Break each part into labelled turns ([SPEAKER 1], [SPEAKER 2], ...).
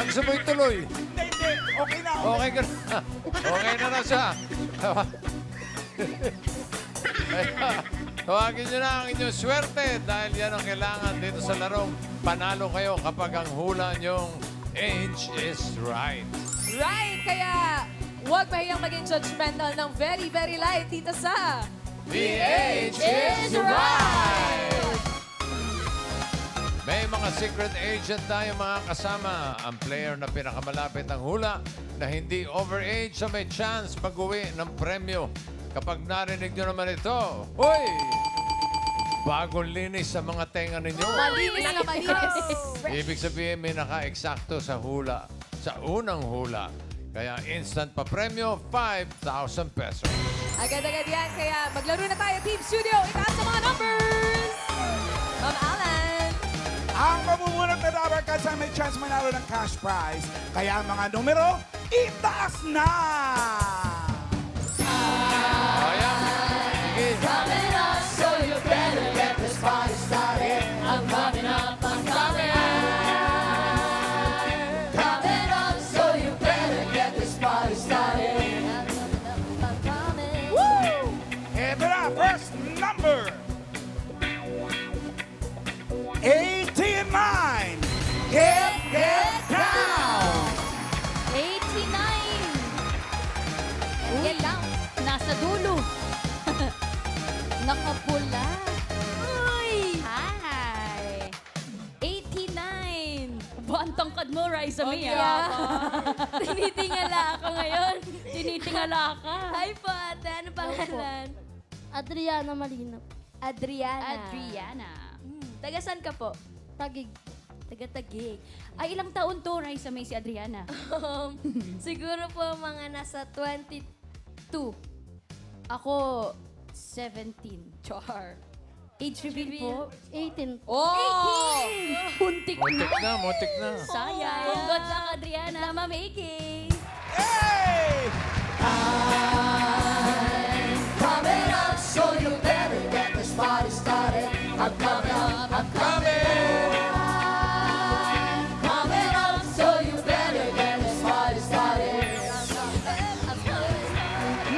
[SPEAKER 1] gusto mo ituloy?
[SPEAKER 2] Hindi. Okay na.
[SPEAKER 1] Okay ka na. Okay na siya. Tawagin nyo na ang inyong swerte dahil yan ang kailangan dito sa larong panalo kayo kapag ang hula nyong age is right.
[SPEAKER 3] Right, kaya huwag mahiyang maging judgmental ng very, very light dito sa...
[SPEAKER 1] The age is right! May mga secret agent tayo mga kasama. Ang player na pinakamalapit ang hula na hindi overage sa may chance pag-uwi ng premyo. Kapag narinig nyo naman ito, Uy! Bagong linis sa mga tenga ninyo.
[SPEAKER 3] Malinis na malinis.
[SPEAKER 1] Ibig sabihin may naka-eksakto sa hula, sa unang hula. Kaya instant pa premyo, 5,000 pesos.
[SPEAKER 3] Agad-agad yan, kaya maglaro na tayo, Team Studio. Itaas ang mga numbers! Ma'am Alan.
[SPEAKER 2] Ang mabubunot na Dabber Cats ay may chance manalo ng cash prize. Kaya ang mga numero, itaas na!
[SPEAKER 1] Ayan. Sige.
[SPEAKER 4] Coming up, so you better get this party started. I'm coming up, I'm coming. Coming up, so you better get this party started.
[SPEAKER 2] Ito na, first number. 89. Get down.
[SPEAKER 4] 89. Uy, nasa dulo. Nakapula. Uy! Hi! 89. Buwan tangkad mo, Raisa Mia. Tinitingala ako ngayon. Tinitingala ka.
[SPEAKER 5] Hi po, ate. Ano pangalan?
[SPEAKER 6] Adriana Malino.
[SPEAKER 5] Adriana.
[SPEAKER 4] Adriana.
[SPEAKER 5] Taga saan ka po?
[SPEAKER 6] Tagig.
[SPEAKER 4] Taga-Tagig. Ay, ilang taon to, Raisa May, si Adriana?
[SPEAKER 5] Siguro po mga nasa 22.
[SPEAKER 4] Ako, 17. Char. Age reveal po?
[SPEAKER 6] 18.
[SPEAKER 3] Oh!
[SPEAKER 4] Puntik
[SPEAKER 1] Muntik
[SPEAKER 4] na.
[SPEAKER 1] na, muntik na.
[SPEAKER 4] Sayang. Good luck, Adriana. Mama Iki.
[SPEAKER 2] Hey!
[SPEAKER 4] Coming up, so you better get this party started. I'm coming up, I'm coming. Coming up, so you better get this party started.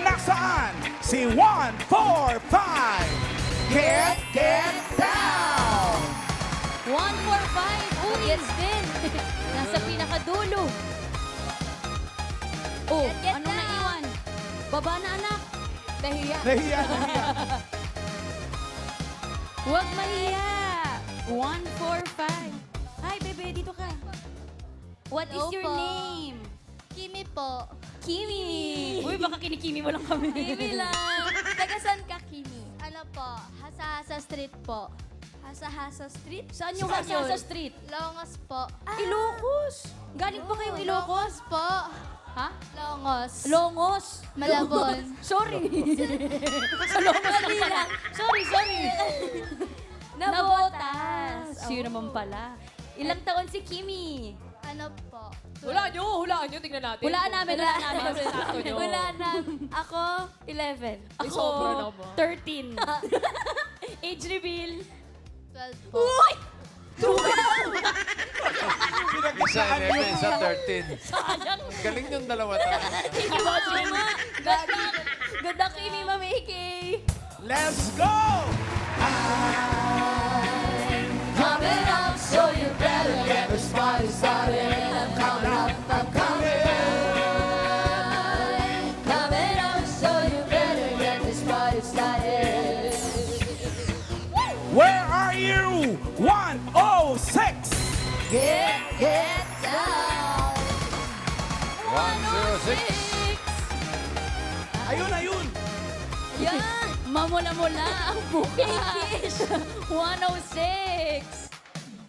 [SPEAKER 2] Nasaan si 145? Get down!
[SPEAKER 4] 145. Uy, yes din. Nasa pinakadulo. Oh,
[SPEAKER 5] Get
[SPEAKER 4] anong
[SPEAKER 5] down.
[SPEAKER 4] naiwan? Baba na, anak.
[SPEAKER 3] Nahiya.
[SPEAKER 2] Nahiya.
[SPEAKER 4] Huwag mahiya. 145. Hi, bebe, dito ka. What is
[SPEAKER 5] Hello
[SPEAKER 4] your
[SPEAKER 5] po.
[SPEAKER 4] name?
[SPEAKER 5] Kimi po.
[SPEAKER 4] Kimi. Uy, baka kinikimi mo lang kami.
[SPEAKER 5] Kimi lang. Taga saan ka, Kimi? Ano po? Hasa-Hasa Street po. Hasa-Hasa Street?
[SPEAKER 4] Saan yung
[SPEAKER 5] Saan
[SPEAKER 4] Hasa
[SPEAKER 5] yun?
[SPEAKER 4] Street?
[SPEAKER 5] Longos po.
[SPEAKER 4] Ilocos. Galing pa kayong Ilocos?
[SPEAKER 5] Longos po.
[SPEAKER 4] Ha?
[SPEAKER 5] Longos.
[SPEAKER 4] Longos.
[SPEAKER 5] Malabon.
[SPEAKER 4] Sorry. Sa Longos lang pala. Sorry.
[SPEAKER 5] Nabotas.
[SPEAKER 4] Sino naman pala? Ilang taon si Kimi?
[SPEAKER 5] Ano po?
[SPEAKER 3] Hulaan nyo, tingnan natin.
[SPEAKER 4] Hulaan namin.
[SPEAKER 3] Sakto nyo.
[SPEAKER 5] Wala na. Ako, 11.
[SPEAKER 3] Ay, sobra naman.
[SPEAKER 4] 13. Age reveal.
[SPEAKER 5] 12 po.
[SPEAKER 1] Isa 11, isa 13.
[SPEAKER 4] Sayang.
[SPEAKER 1] Galing yung dalawa talaga.
[SPEAKER 4] Thank you, Bossing. Good luck, Kimi, Mami Iki.
[SPEAKER 2] Let's go!
[SPEAKER 4] Coming up, so you better get this party started. I'm coming up, I'm coming. Coming up, so you better get this party started.
[SPEAKER 2] Where are you? 106!
[SPEAKER 4] Get down.
[SPEAKER 1] 106.
[SPEAKER 2] Ayun!
[SPEAKER 4] Yan! Mamula-mula ang bukas. 106.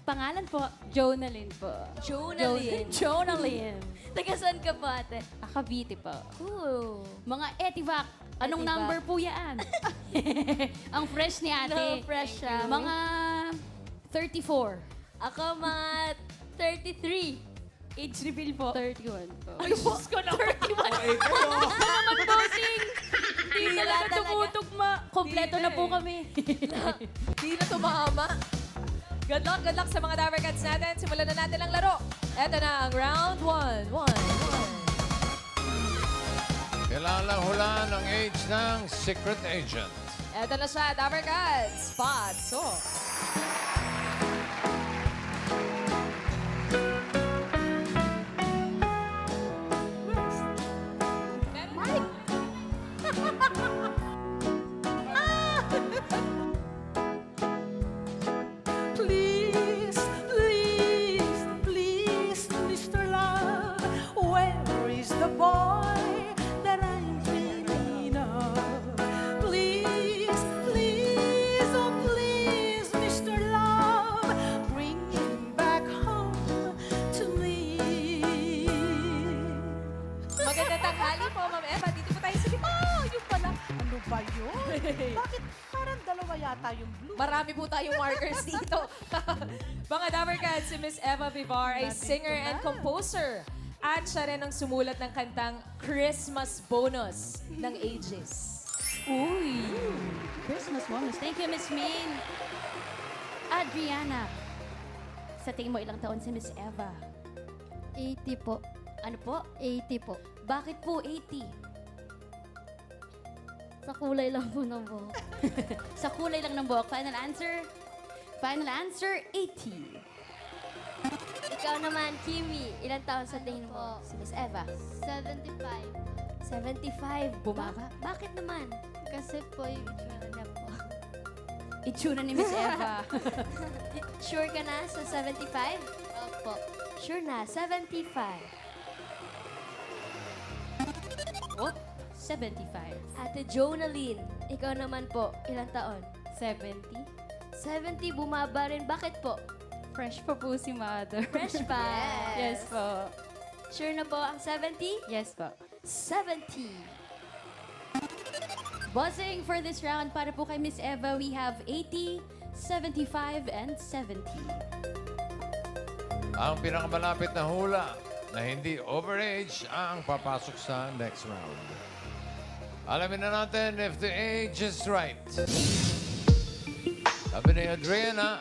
[SPEAKER 4] Pangalan po? Jonalyn po.
[SPEAKER 5] Jonalyn.
[SPEAKER 4] Jonalyn.
[SPEAKER 5] Taga saan ka po, ate?
[SPEAKER 4] Cavite po.
[SPEAKER 5] Ooh.
[SPEAKER 4] Mga Etivac. Anong
[SPEAKER 5] Etivac.
[SPEAKER 4] number po yan? Ang fresh ni ate.
[SPEAKER 5] No, fresh siya.
[SPEAKER 4] Mga 34.
[SPEAKER 5] Ako mga 33.
[SPEAKER 4] Age reveal po. 31 po.
[SPEAKER 5] Ay, Diyos ko na.
[SPEAKER 4] 31.
[SPEAKER 2] Okay, pero...
[SPEAKER 4] naman, bossing. Hindi
[SPEAKER 5] Tila
[SPEAKER 4] talaga
[SPEAKER 5] talaga.
[SPEAKER 4] tumutugma. Kompleto
[SPEAKER 3] Tila
[SPEAKER 4] na po
[SPEAKER 3] eh.
[SPEAKER 4] kami.
[SPEAKER 3] Di na tumama. Good luck sa mga Dabber Cats natin. Simulan na natin ang laro. Eto na ang round 1.
[SPEAKER 1] Kailangan lang hulaan ang age ng secret agent.
[SPEAKER 3] Eto na siya, Dabber Cats. Pasok.
[SPEAKER 7] Please, please, please, Mr. Love, where is the boy that I'm thinking of? Please, please, oh please, Mr. Love, bring him back home to me.
[SPEAKER 3] Magandang tanghali po, Ma'am Eva. Dito po tayo sa gitna.
[SPEAKER 7] Yun pala. Ano ba yun? Bakit parang dalawa yata yung blue?
[SPEAKER 3] Marami po tayong markers dito. Mga Dabber Cats, si Miss Eva Vivar ay singer and composer. At siya rin ang sumulat ng kantang Christmas Bonus ng Aegis.
[SPEAKER 6] Uy! Christmas bonus. Thank you, Miss Min. Adriana. Sa tingin mo ilang taon si Miss Eva?
[SPEAKER 5] 80 po.
[SPEAKER 6] Ano po?
[SPEAKER 5] 80 po.
[SPEAKER 6] Bakit po 80?
[SPEAKER 5] Sa kulay lang po ng buhok.
[SPEAKER 6] Sa kulay lang ng buhok. Final answer? Final answer, 80.
[SPEAKER 5] Ikaw naman, Kimi. Ilang taon sa tingin mo?
[SPEAKER 6] Si Miss Eva.
[SPEAKER 5] 75.
[SPEAKER 6] 75. Bumaba?
[SPEAKER 5] Bakit naman? Kasi po yung itsura niya po.
[SPEAKER 6] Itsura ni Miss Eva.
[SPEAKER 5] Sure ka na sa 75? Opo.
[SPEAKER 6] Sure na, 75. Oh, 75.
[SPEAKER 5] Ate Jonalyn, ikaw naman po, ilang taon?
[SPEAKER 6] 70.
[SPEAKER 5] 70, bumaba rin. Bakit po?
[SPEAKER 6] Fresh pa po si Mother.
[SPEAKER 5] Fresh pa?
[SPEAKER 6] Yes po.
[SPEAKER 5] Sure na po ang 70?
[SPEAKER 6] Yes po.
[SPEAKER 5] 70.
[SPEAKER 6] Buzzing for this round para po kay Miss Eva, we have 80, 75, and 70.
[SPEAKER 1] Ang pinakamalapit na hula na hindi overage ang papasok sa next round. Alamin na natin if the age is right. Sabi ni Adriana,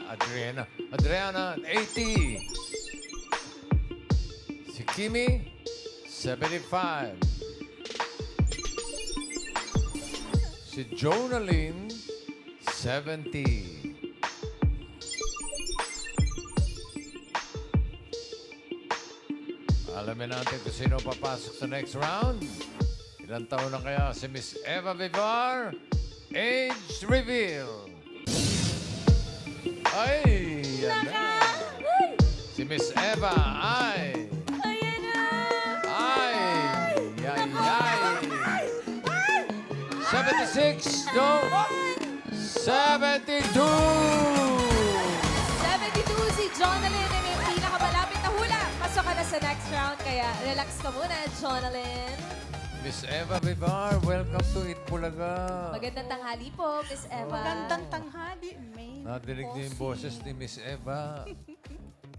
[SPEAKER 1] 80. Si Kimi, 75. Si Jonalyn, 70. Alamin natin kung sino papasok sa next round. Ilang taon na kaya si Miss Eva Vivar? Age reveal. Ay, yan na. Si Miss Eva ay...
[SPEAKER 6] Ayan na!
[SPEAKER 1] Ay, ay. 76, no? 72!
[SPEAKER 3] 72 si Jonalyn ay may pinakamalapit na hula. Pasok ka na sa next round, kaya relax ka muna, Jonalyn.
[SPEAKER 1] Miss Eva Vivar, welcome to Eat Bulaga.
[SPEAKER 3] Magandang tanghali po, Miss Eva.
[SPEAKER 7] Magandang tanghali, May.
[SPEAKER 1] Nadinig niyo yung boses ni Miss Eva.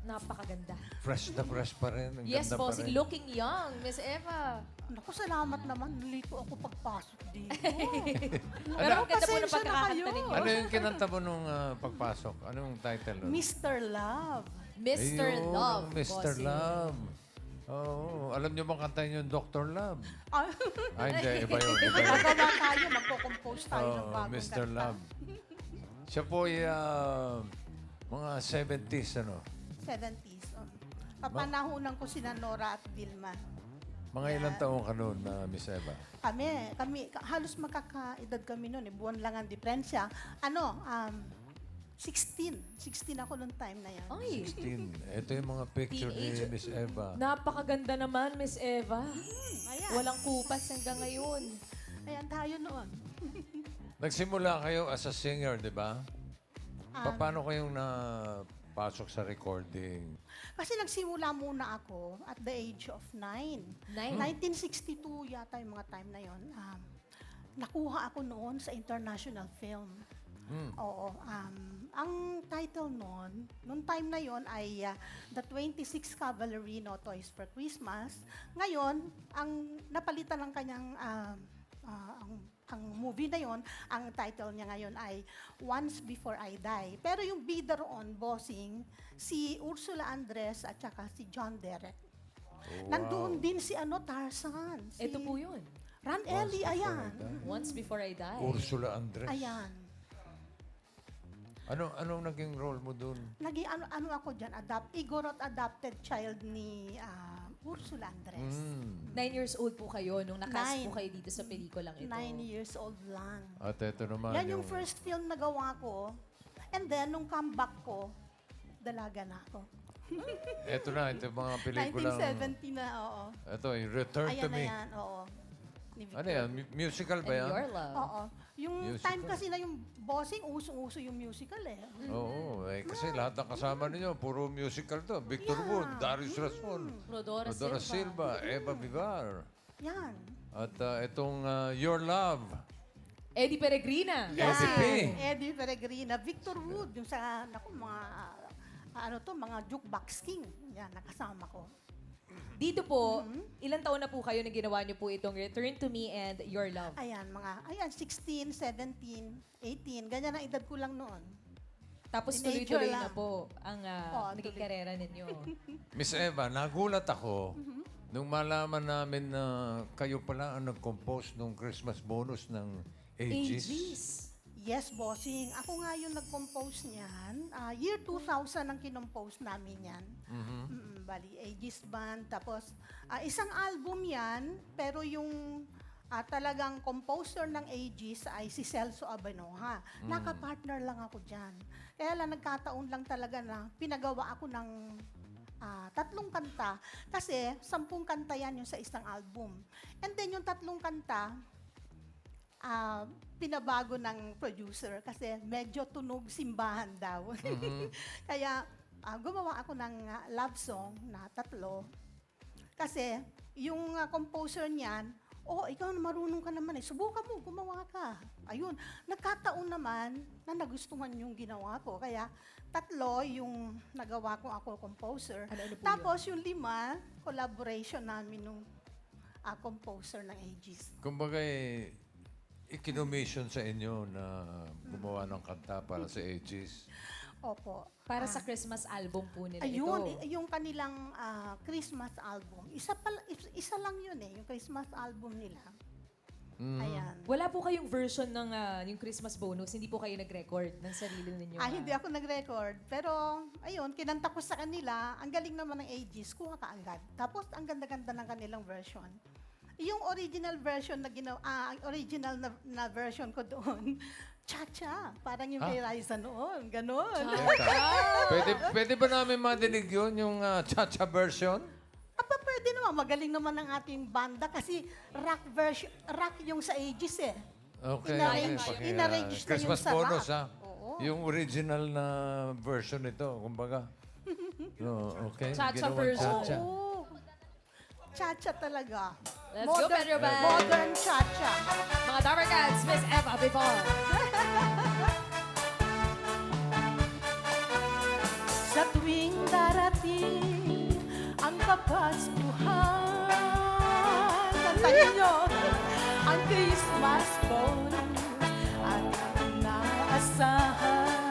[SPEAKER 3] Napakaganda.
[SPEAKER 1] Fresh na fresh pa rin. Ang
[SPEAKER 3] Yes
[SPEAKER 1] ganda
[SPEAKER 3] po,
[SPEAKER 1] pa rin.
[SPEAKER 3] looking young, Miss Eva.
[SPEAKER 7] Naku, salamat naman. Nalito ako pagpasok dito.
[SPEAKER 3] Pero ang ganda po ng
[SPEAKER 7] pasensya na
[SPEAKER 3] pagkakanta
[SPEAKER 7] kayo.
[SPEAKER 3] ninyo.
[SPEAKER 1] Ano yung kinanta mo nung pagpasok? Ano yung title nun?
[SPEAKER 7] Mr. Love.
[SPEAKER 3] Mr.
[SPEAKER 1] Ayun,
[SPEAKER 3] Love.
[SPEAKER 1] Mr.
[SPEAKER 3] bossing.
[SPEAKER 1] Love. Oo. Alam niyo bang kantahin yung Dr. Love?
[SPEAKER 7] Ah,
[SPEAKER 1] Ay, hindi. Iba yun. Iba yun.
[SPEAKER 7] Gagawa tayo, magpo-compose tayo ng
[SPEAKER 1] Oo,
[SPEAKER 7] bagong
[SPEAKER 1] Mr.
[SPEAKER 7] kanta.
[SPEAKER 1] Love. Siya po ay mga 70s, ano?
[SPEAKER 7] 70s. Papanahunan ko sina Nora at Vilma.
[SPEAKER 1] Mga ilang taon ka noon, Miss Eva?
[SPEAKER 7] Kami, halos magkakaedad kami noon. Buwan lang ang diferensya. 16 ako noong time na yan.
[SPEAKER 3] Ay,
[SPEAKER 1] 16. Ito yung mga picture ni
[SPEAKER 3] Teenager.
[SPEAKER 1] Miss Eva.
[SPEAKER 3] napakaganda naman, Miss Eva.
[SPEAKER 7] Ayan.
[SPEAKER 3] Walang kupas hanggang ngayon.
[SPEAKER 7] Ayan tayo noon.
[SPEAKER 1] Nagsimula kayo as a singer, di ba?
[SPEAKER 7] Ah.
[SPEAKER 1] Paano kayong napasok sa recording?
[SPEAKER 7] Kasi nagsimula muna ako at the age of 9. 1962 yata yung mga time na yon. Nakuha ako noon sa international film. Oo. Ang title noon time na yon ay The 26 Cavalry No Toys for Christmas. Ngayon, ang napalitan ng kanyang ang ang movie na yon, ang title niya ngayon ay Once Before I Die. Pero yung bida roon, bossing, si Ursula Andres at saka si John Derek. Nandoon din si Tarzan. Si
[SPEAKER 3] Ito po yun.
[SPEAKER 7] Ran Ellie, ayan.
[SPEAKER 3] Once Before I Die.
[SPEAKER 1] Ursula Andres.
[SPEAKER 7] Ayan.
[SPEAKER 1] Anong naging role mo dun?
[SPEAKER 7] Naging ano ako dyan, Igorot adopted child ni Ursula Andres.
[SPEAKER 3] 9 years old po kayo nung nakast po
[SPEAKER 7] 9.
[SPEAKER 3] kayo dito sa pelikulang ito.
[SPEAKER 7] 9 years old lang.
[SPEAKER 1] At ito naman
[SPEAKER 7] Yan yung first film na gawa ko. And then, nung comeback ko, dalaga na ako.
[SPEAKER 1] Ito na, ito yung mga pelikulang...
[SPEAKER 7] 1970 na, oo.
[SPEAKER 1] Ito, yung Return to
[SPEAKER 7] Ayan na
[SPEAKER 1] Me.
[SPEAKER 7] yan, oo. Ni Victor.
[SPEAKER 1] Ano yan? Musical ba
[SPEAKER 3] And
[SPEAKER 1] yan?
[SPEAKER 3] Your Love.
[SPEAKER 7] Oo. Yung
[SPEAKER 1] Musical.
[SPEAKER 7] time kasi na yung bossing, usong-uso yung musical eh.
[SPEAKER 1] Oo, kasi lahat ng kasama ninyo, puro musical to. Victor Wood, Darius Rason,
[SPEAKER 3] Rodora
[SPEAKER 1] Rodora
[SPEAKER 3] Silva.
[SPEAKER 1] Silva, Eva Vivar.
[SPEAKER 7] Yan.
[SPEAKER 1] At itong Your Love.
[SPEAKER 3] Eddie Peregrina.
[SPEAKER 1] Eddie P.
[SPEAKER 7] Eddie Peregrina. Victor Wood, yung sa, mga jukebox king. Yan, nakasama ko.
[SPEAKER 3] Dito po, ilang taon na po kayo na ginawa niyo po itong Return to Me and Your Love?
[SPEAKER 7] Ayan, 16, 17, 18. Ganyan ang edad ko lang noon.
[SPEAKER 3] Tapos
[SPEAKER 7] Teenager
[SPEAKER 3] tuloy-tuloy na
[SPEAKER 7] lang.
[SPEAKER 3] po ang naging
[SPEAKER 7] tuloy.
[SPEAKER 3] karera ninyo.
[SPEAKER 1] Miss Eva, nagulat ako nung malaman namin na kayo pala ang nag-compose ng Christmas bonus ng Aegis.
[SPEAKER 3] Aegis.
[SPEAKER 7] Yes, bossing. Ako nga yung nag-compose niyan. Year 2000 ang kinompose namin yan. Bali, Aegis Band. Tapos, isang album yan, pero yung talagang composer ng Aegis ay si Celso Abenoja. Naka-partner lang ako dyan. Kaya lang, nagkataon lang talaga na pinagawa ako ng 3 kanta. Kasi 10 kanta yan yung sa isang album. And then yung 3 kanta, pinabago ng producer kasi medyo tunog simbahan daw. Kaya gumawa ako ng love song na 3. Kasi yung composer niyan, ikaw marunong ka naman subukan mo, gumawa ka. Ayun, nagkataon naman na nagustuhan yung ginawa ko. Kaya 3 yung nagawa ko ako composer.
[SPEAKER 3] Ano po
[SPEAKER 7] Tapos yung 5, collaboration namin nung composer ng Aegis.
[SPEAKER 1] Kumbaga, ikinomation sa inyo na gumawa ng kanta para sa Aegis.
[SPEAKER 7] Opo.
[SPEAKER 3] Para sa Christmas album po nila
[SPEAKER 7] Ayun,
[SPEAKER 3] ito.
[SPEAKER 7] yung kanilang Christmas album. Isa lang yun yung Christmas album nila. Ayan.
[SPEAKER 3] Wala po kayong version ng yung Christmas bonus? Hindi po kayo nag-record ng sarili ninyo?
[SPEAKER 7] Hindi ako nag-record. Pero, ayun, kinanta ko sa kanila. Ang galing naman ng Aegis, kuha ka agad. Tapos, ang ganda-ganda ng kanilang version. Yung original version na na version ko doon, cha-cha. Parang yung kay Liza noon. Ganon.
[SPEAKER 1] Pwede ba namin madinig yun, yung cha-cha version?
[SPEAKER 7] Pwede naman. Magaling naman ang ating banda kasi rock yung sa Aegis eh.
[SPEAKER 1] Okay.
[SPEAKER 7] Inarrange na yung
[SPEAKER 1] Christmas
[SPEAKER 7] sa
[SPEAKER 1] bonus,
[SPEAKER 7] rock.
[SPEAKER 1] ha? Yung original na version nito, kumbaga. Okay.
[SPEAKER 3] Cha-cha
[SPEAKER 1] Ginawang
[SPEAKER 3] version.
[SPEAKER 1] cha-cha.
[SPEAKER 7] Oo. Cha-cha talaga.
[SPEAKER 3] Let's go, Pedro Band!
[SPEAKER 7] Modern cha-cha.
[SPEAKER 3] Mga Dapper Cats, Miss Eva Vivar.
[SPEAKER 7] Sa tuwing darating ang Kapaskuhan, kantahin nyo, ang Christmas bonus ating inaasahan.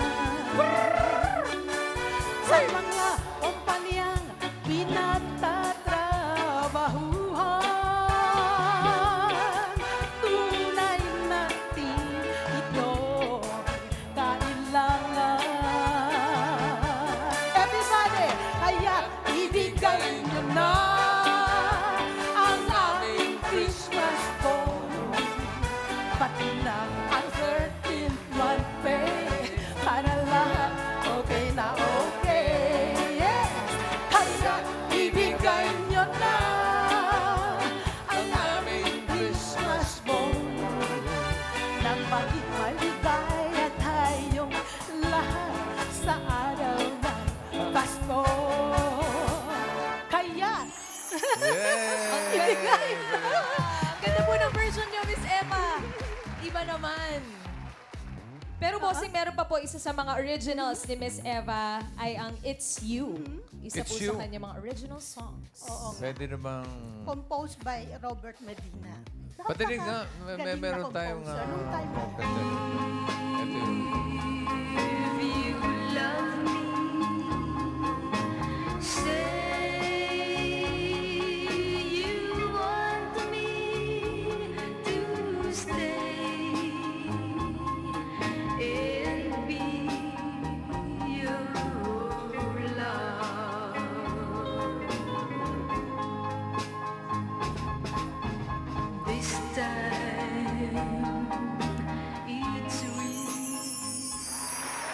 [SPEAKER 7] Sa mga kumpanyang pinagtatrabahuhan, tunay natin ito kailangan. Everybody, kaya ibigay nyo na ang aming Christmas bonus, pati na ang 13th month pay, para lahat okay na okay. Yes! Kaya ibigay nyo na ang aming Christmas bonus, nang maging maligaya tayong lahat sa araw ng Pasko. Kaya, ibigay na.
[SPEAKER 3] Ganda po ng version niyo, Miss Eva. Iba naman. Pero bossing, meron pa po isa sa mga originals ni Miss Eva ay ang It's You. Isa
[SPEAKER 1] It's
[SPEAKER 3] po
[SPEAKER 1] You.
[SPEAKER 3] sa kanya mga original songs.
[SPEAKER 7] Oo.
[SPEAKER 1] Pwede namang...
[SPEAKER 7] Composed by Robert Medina.
[SPEAKER 1] Patinig nga.
[SPEAKER 7] Galing na
[SPEAKER 1] Meron tayong...
[SPEAKER 7] composer nung time na yun.
[SPEAKER 1] ganda. Ito yun.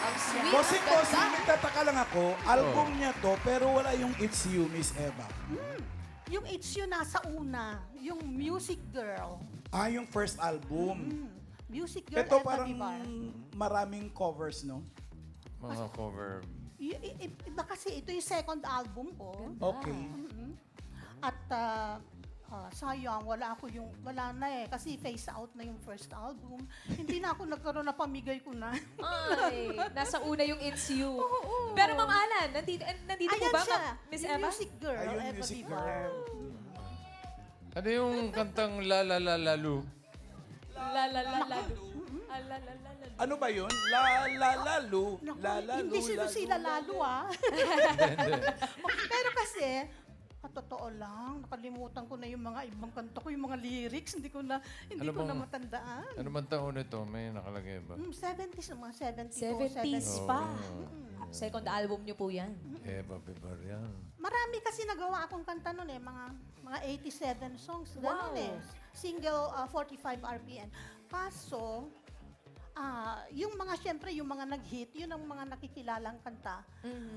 [SPEAKER 3] Ang sweet.
[SPEAKER 2] Bossing,
[SPEAKER 3] ang ganda.
[SPEAKER 2] bossing, nagtataka lang ako. Album niya to, pero wala yung It's You, Miss Eva.
[SPEAKER 7] Yung It's You nasa una, yung Music Girl.
[SPEAKER 2] Ah, yung first album.
[SPEAKER 7] Music Girl
[SPEAKER 2] Ito
[SPEAKER 7] Eva
[SPEAKER 2] parang
[SPEAKER 7] Vivar.
[SPEAKER 2] maraming covers, no?
[SPEAKER 1] Mga cover.
[SPEAKER 7] Iba kasi ito yung second album ko.
[SPEAKER 2] Okay.
[SPEAKER 7] At sayang, wala na eh. Kasi face out na yung first album. Hindi na ako nagkaroon na pamigay ko na.
[SPEAKER 3] Ay, nasa una yung It's You.
[SPEAKER 7] Oo.
[SPEAKER 3] Pero Ma'am Alan, nandito po
[SPEAKER 7] Ayan
[SPEAKER 3] ba,
[SPEAKER 7] siya,
[SPEAKER 3] Miss
[SPEAKER 7] yung
[SPEAKER 3] Eva?
[SPEAKER 7] Music Girl,
[SPEAKER 2] Ayun,
[SPEAKER 7] Eva
[SPEAKER 2] Music
[SPEAKER 7] Vivar.
[SPEAKER 2] Girl.
[SPEAKER 1] Ano yung kantang La La La La Lu?
[SPEAKER 3] La la la la. Ah, la la la la.
[SPEAKER 2] Ano ba yun? La la la lu.
[SPEAKER 7] Naku,
[SPEAKER 2] La la lu.
[SPEAKER 7] hindi sila
[SPEAKER 2] la,
[SPEAKER 7] sila
[SPEAKER 2] lu.
[SPEAKER 7] lalo Pero kasi, totoo lang, nakalimutan ko na yung mga ibang kanta ko, yung mga lyrics, hindi ko na matandaan.
[SPEAKER 1] Ano man taon ito? May nakalagay ba?
[SPEAKER 7] 70s, mga 70s.
[SPEAKER 3] 70s pa. Second album niyo po yan.
[SPEAKER 1] Eva Vivar yan.
[SPEAKER 7] Marami kasi nagawa akong kanta nun eh, mga 87 songs. Ganun
[SPEAKER 3] Wow.
[SPEAKER 7] eh. Single 45 RPM. Kaso, yung mga, syempre, yung mga nag-hit, yun ang mga nakikilalang kanta.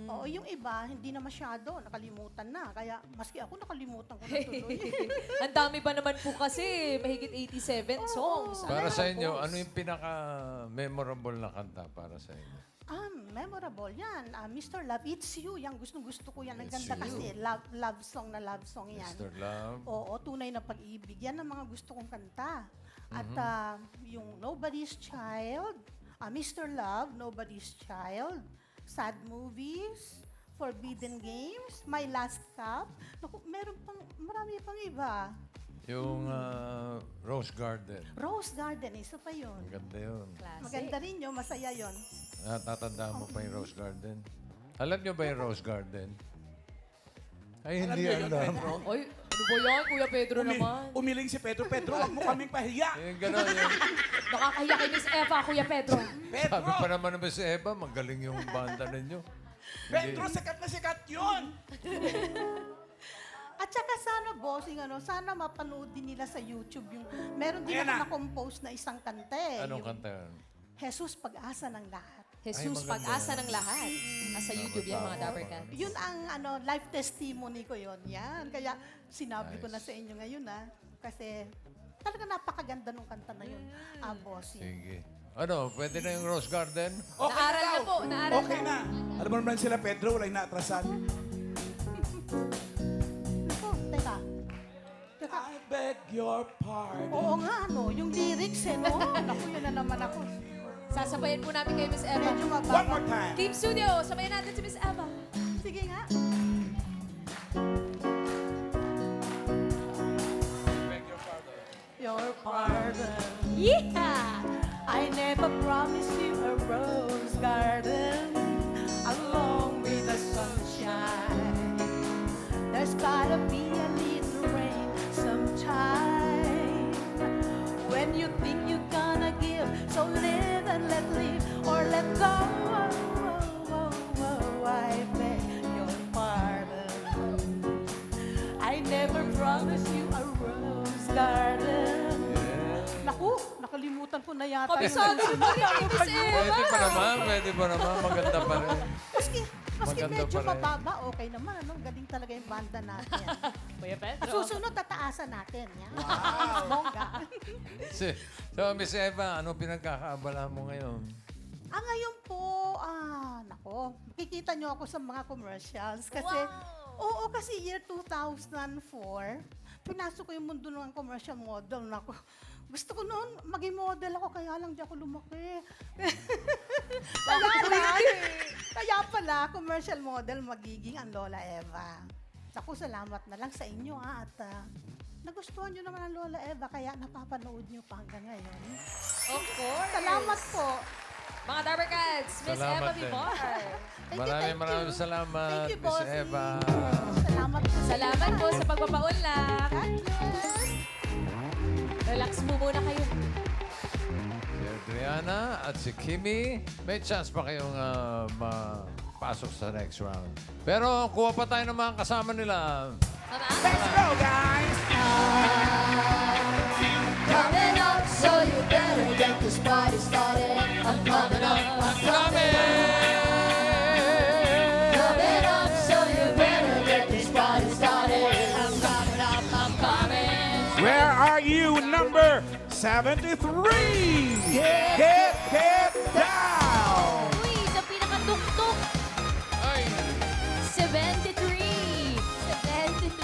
[SPEAKER 7] Oo, yung iba, hindi na masyado, nakalimutan na. Kaya, maski ako, nakalimutan ko na tuloy.
[SPEAKER 3] Ang dami pa naman po kasi, mahigit 87 songs.
[SPEAKER 1] Para
[SPEAKER 3] Ano
[SPEAKER 1] sa
[SPEAKER 3] po?
[SPEAKER 1] inyo, ano yung pinaka-memorable na kanta para sa inyo?
[SPEAKER 7] Memorable yan. Mr. Love, It's You. Yan, gustong-gusto ko yan. Ang
[SPEAKER 1] It's
[SPEAKER 7] ganda
[SPEAKER 1] You.
[SPEAKER 7] kasi. Love song yan.
[SPEAKER 1] Mr. Love?
[SPEAKER 7] Oo, tunay na pag-ibig. Yan ang mga gusto kong kanta. At yung Nobody's Child, Mr. Love, Nobody's Child, Sad Movies, Forbidden Games, My Last Cup. Naku, marami pang iba.
[SPEAKER 1] Yung Rose Garden.
[SPEAKER 7] Rose Garden, isa pa yun.
[SPEAKER 1] Ang ganda yun.
[SPEAKER 3] Classic.
[SPEAKER 7] Maganda rin yun, masaya yun.
[SPEAKER 1] Natatandaan mo pa yung Rose Garden? Alam nyo ba yung Rose Garden? Ay,
[SPEAKER 2] Alam
[SPEAKER 1] hindi
[SPEAKER 2] niyo yun,
[SPEAKER 1] alam.
[SPEAKER 2] Pedro?
[SPEAKER 3] Oy, ano ba yan, Kuya Pedro naman?
[SPEAKER 2] Umiling si Pedro. Pedro, huwag mo kaming pahiya.
[SPEAKER 1] Yung gano'n yun.
[SPEAKER 3] Nakakahiya kay Miss Eva, Kuya Pedro.
[SPEAKER 2] Pedro,
[SPEAKER 1] Sabi pa naman naman si Eva, magaling yung banda ninyo.
[SPEAKER 2] Pedro, sikat na sikat yun.
[SPEAKER 7] At saka sana, bossing, sana mapanood din nila sa YouTube yung, meron din
[SPEAKER 2] Ayan
[SPEAKER 7] ako
[SPEAKER 2] na.
[SPEAKER 7] na-compose na isang kanta eh.
[SPEAKER 1] Anong
[SPEAKER 7] Yung
[SPEAKER 1] kanta yun?
[SPEAKER 7] Jesus, Pag-asa ng Lahat.
[SPEAKER 3] Jesus,
[SPEAKER 1] maganda.
[SPEAKER 3] pag-asa ng lahat. Nasa YouTube yan, mga Dapper Cats.
[SPEAKER 7] Yun ang life testimony ko yun. Yan. Kaya sinabi ko na sa inyo ngayon kasi talaga napakaganda nung kanta na yun. Bossing.
[SPEAKER 1] Sige. Ano, pwede na yung Rose Garden?
[SPEAKER 2] Okay
[SPEAKER 3] Naaral
[SPEAKER 2] daw.
[SPEAKER 3] na po, naaral
[SPEAKER 2] Okay na. Alam mo naman sila, Pedro, wala yung naatrasan.
[SPEAKER 7] Naku, teka.
[SPEAKER 2] I beg your pardon.
[SPEAKER 7] Oo nga, yung lyrics no? Naku, yun na naman ako.
[SPEAKER 3] Sasabayan po namin kay Miss Eva.
[SPEAKER 7] Medyo
[SPEAKER 2] One
[SPEAKER 7] mababa.
[SPEAKER 2] more time.
[SPEAKER 3] Team Studio, sabayan natin si Miss Eva.
[SPEAKER 7] Sige nga. Your pardon.
[SPEAKER 3] Yeah!
[SPEAKER 7] I never promised you a rose garden along with the sunshine. There's gotta be a little rain sometime. When you think you're gonna give, so live and let live or let go. I beg your pardon. I never promised you a rose garden. Naku, nakalimutan ko na yata.
[SPEAKER 3] Kabisado
[SPEAKER 7] yun.
[SPEAKER 3] mo yan kay Miss Eva.
[SPEAKER 1] Pwede pa naman, maganda pa rin.
[SPEAKER 7] Maski
[SPEAKER 1] Maganda
[SPEAKER 7] medyo
[SPEAKER 1] pa rin.
[SPEAKER 7] mababa, okay naman. Galing talaga yung banda natin.
[SPEAKER 3] Kuya
[SPEAKER 7] At
[SPEAKER 3] Pedro.
[SPEAKER 7] susunod, tataasan natin. Yan. Mas bongga.
[SPEAKER 1] So, Miss Eva, ano pinagkakaabala mo ngayon?
[SPEAKER 7] Ngayon po, nako, makikita nyo ako sa mga commercials. Kasi, kasi year 2004, pinasok ko yung mundo ng commercial model. Nako, gusto ko noon, maging model ako, kaya lang di ako lumaki. kaya pala, commercial model magiging ang Lola Eva. Naku, salamat na lang sa inyo at nagustuhan nyo naman ang Lola Eva, kaya napapanood nyo pa hanggang ngayon.
[SPEAKER 3] Of course.
[SPEAKER 7] Salamat po.
[SPEAKER 3] Mga Dabber Cats, Miss
[SPEAKER 1] Salamat
[SPEAKER 3] Eva
[SPEAKER 1] din.
[SPEAKER 3] Vivar.
[SPEAKER 1] Maraming salamat,
[SPEAKER 7] Thank you,
[SPEAKER 1] Miss
[SPEAKER 7] Bossy.
[SPEAKER 1] Eva.
[SPEAKER 7] Salamat po.
[SPEAKER 3] Salamat po sa pagpapaunlak.
[SPEAKER 7] God bless.
[SPEAKER 3] Relax mo muna kayo.
[SPEAKER 1] Si Adriana at si Kimi, may chance pa kayong mapasok sa next round. Pero kuha pa tayo ng mga kasama nila.
[SPEAKER 2] Let's go, guys!
[SPEAKER 4] Coming up, so you better get this party started. I'm coming up, I'm coming up, so you better get this party started. I'm coming up, I'm coming.
[SPEAKER 2] Where are you, number 73? Get down!
[SPEAKER 6] Uy, sa pinakatuktok,
[SPEAKER 1] Ay!
[SPEAKER 6] 73.
[SPEAKER 5] 73.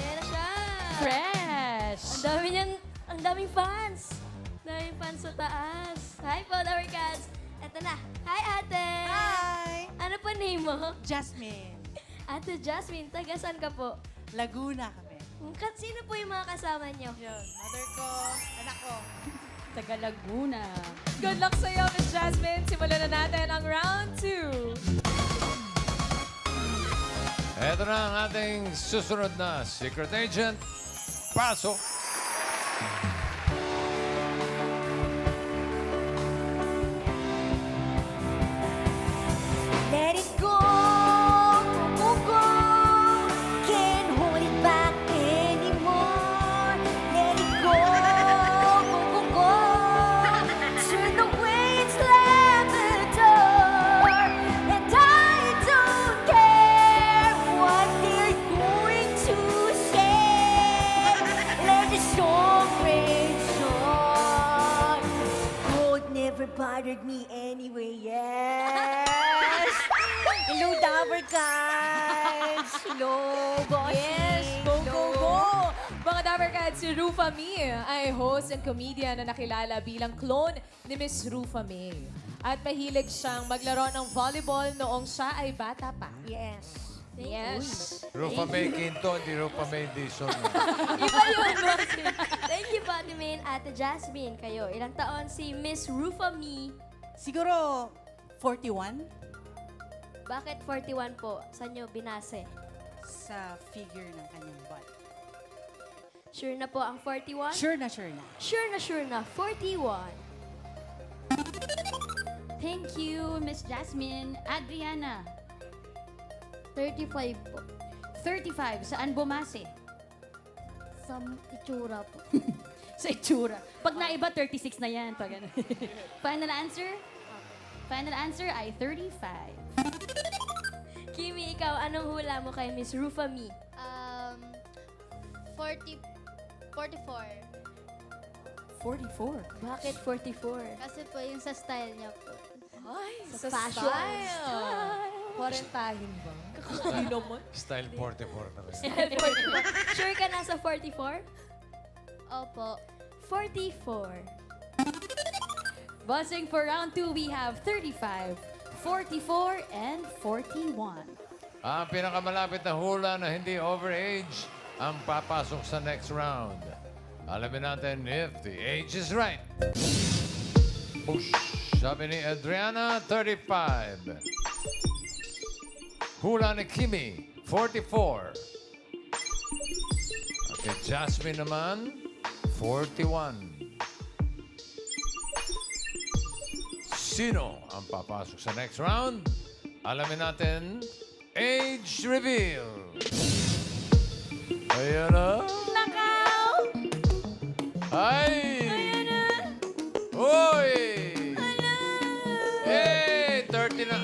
[SPEAKER 5] Ayan na siya.
[SPEAKER 6] Fresh.
[SPEAKER 5] Ang daming fans. Daming fans sa taas. Hi po, Dabber Cats. Eto na. Hi, ate.
[SPEAKER 8] Hi!
[SPEAKER 5] Ano po name mo?
[SPEAKER 8] Jasmine.
[SPEAKER 5] Ate Jasmine, taga saan ka po?
[SPEAKER 8] Laguna kami.
[SPEAKER 5] Sino po yung mga kasama niyo?
[SPEAKER 8] Yun, mother ko, anak ko.
[SPEAKER 6] Taga Laguna.
[SPEAKER 3] Good luck sa iyo, Miss Jasmine. Simulan na natin ang round 2.
[SPEAKER 1] Ito na ang ating susunod na secret agent. Pasok!
[SPEAKER 5] Let it go, go, go. Can't hold it back anymore. Let it go, go, go. Turn the way it's left the door. And I don't care what they're going to say. Let the storm rage on. Cold never bothered me anyway, yes. Hello, Dabber guys. Hello, bossy.
[SPEAKER 3] Yes, go, go, go! Mga Dabber Cats, si Rufa Mee ay host and comedian na nakilala bilang clone ni Miss Rufa May. At mahilig siyang maglaro ng volleyball noong siya ay bata pa.
[SPEAKER 5] Yes.
[SPEAKER 3] Yes.
[SPEAKER 1] Rufa May Quinto, hindi Rufa May Dizon.
[SPEAKER 5] Iba yun, bossy. Thank you, Ate Min. Ate Jasmine, kayo. Ilang taon si Miss Rufa Me?
[SPEAKER 8] Siguro 41
[SPEAKER 5] Bakit 41 po? Saan nyo binase?
[SPEAKER 8] sa figure ng kanyang butt.
[SPEAKER 5] Sure na po ang 41?
[SPEAKER 8] Sure na, sure na.
[SPEAKER 5] Sure na. 41.
[SPEAKER 6] Thank you, Miss Jasmine. Adriana,
[SPEAKER 5] 35 po.
[SPEAKER 6] 35. Saan bumase?
[SPEAKER 5] Sa itsura po.
[SPEAKER 6] Sa itsura. Pag naiba, 36 na yan. Pag ano. Final answer? Final answer ay 35.
[SPEAKER 5] Kimi, ikaw, anong hula mo kay Miss Rufa Me?
[SPEAKER 9] 44.
[SPEAKER 6] 44.
[SPEAKER 5] Bakit 44?
[SPEAKER 9] Kasi po yung sa style niya po.
[SPEAKER 3] Ay,
[SPEAKER 5] Sa
[SPEAKER 3] sa
[SPEAKER 5] fashion.
[SPEAKER 3] style. Quarentahin ba? Kakali naman.
[SPEAKER 1] Style 44 na rin.
[SPEAKER 5] 44. Sure ka na sa 44?
[SPEAKER 9] Opo.
[SPEAKER 5] 44.
[SPEAKER 6] Buzzing for round 2, we have 35, 44, and 41.
[SPEAKER 1] Ang pinakamalapit na hula na hindi overage ang papasok sa next round. Alamin natin if the age is right. Push. Sabi ni Adriana, 35. Hula ni Kimi, 44. At kay Jasmine naman, 41. Sino ang papasok sa next round? Alamin natin, age reveal. Ayan na.
[SPEAKER 3] Nakaw!
[SPEAKER 1] Ay! Uy! Hey! 30 na.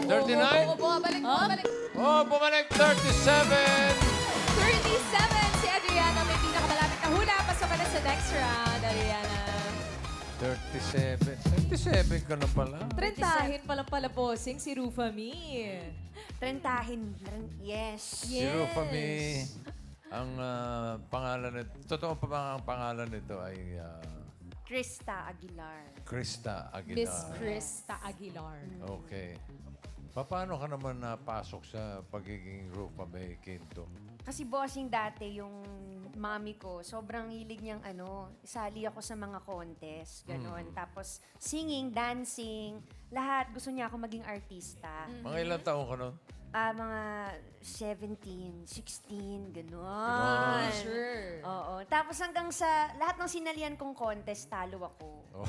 [SPEAKER 1] 39?
[SPEAKER 3] Bumabalik, bumabalik.
[SPEAKER 1] Oh, bumalik 37.
[SPEAKER 3] 37 si Adriana. May pinakamalapit na hula. Pasok ka na sa next round, Adriana.
[SPEAKER 1] 37. 37 ka na pala.
[SPEAKER 3] Trentahin pa lang pala, bossing, si Rufa Me.
[SPEAKER 5] Trentahin. Yes.
[SPEAKER 1] Si Rufa May, ang pangalan nito, totoo pa ba ang pangalan nito ay
[SPEAKER 5] Krista Aguilar.
[SPEAKER 1] Krista Aguilar.
[SPEAKER 3] Miss Krista Aguilar.
[SPEAKER 1] Okay. Paano ka naman napasok sa pagiging Rufa May Quinto?
[SPEAKER 10] Kasi bossing dati yung mami ko, sobrang hilig niyang isali ako sa mga contest, gano'n. Tapos singing, dancing, lahat. Gusto niya ako maging artista.
[SPEAKER 1] Mga ilang taon ka nun?
[SPEAKER 10] Mga 17, 16, gano'n.
[SPEAKER 3] Sure.
[SPEAKER 10] Oo. Tapos hanggang sa lahat ng sinalian kong contest, talo ako.
[SPEAKER 1] Oh.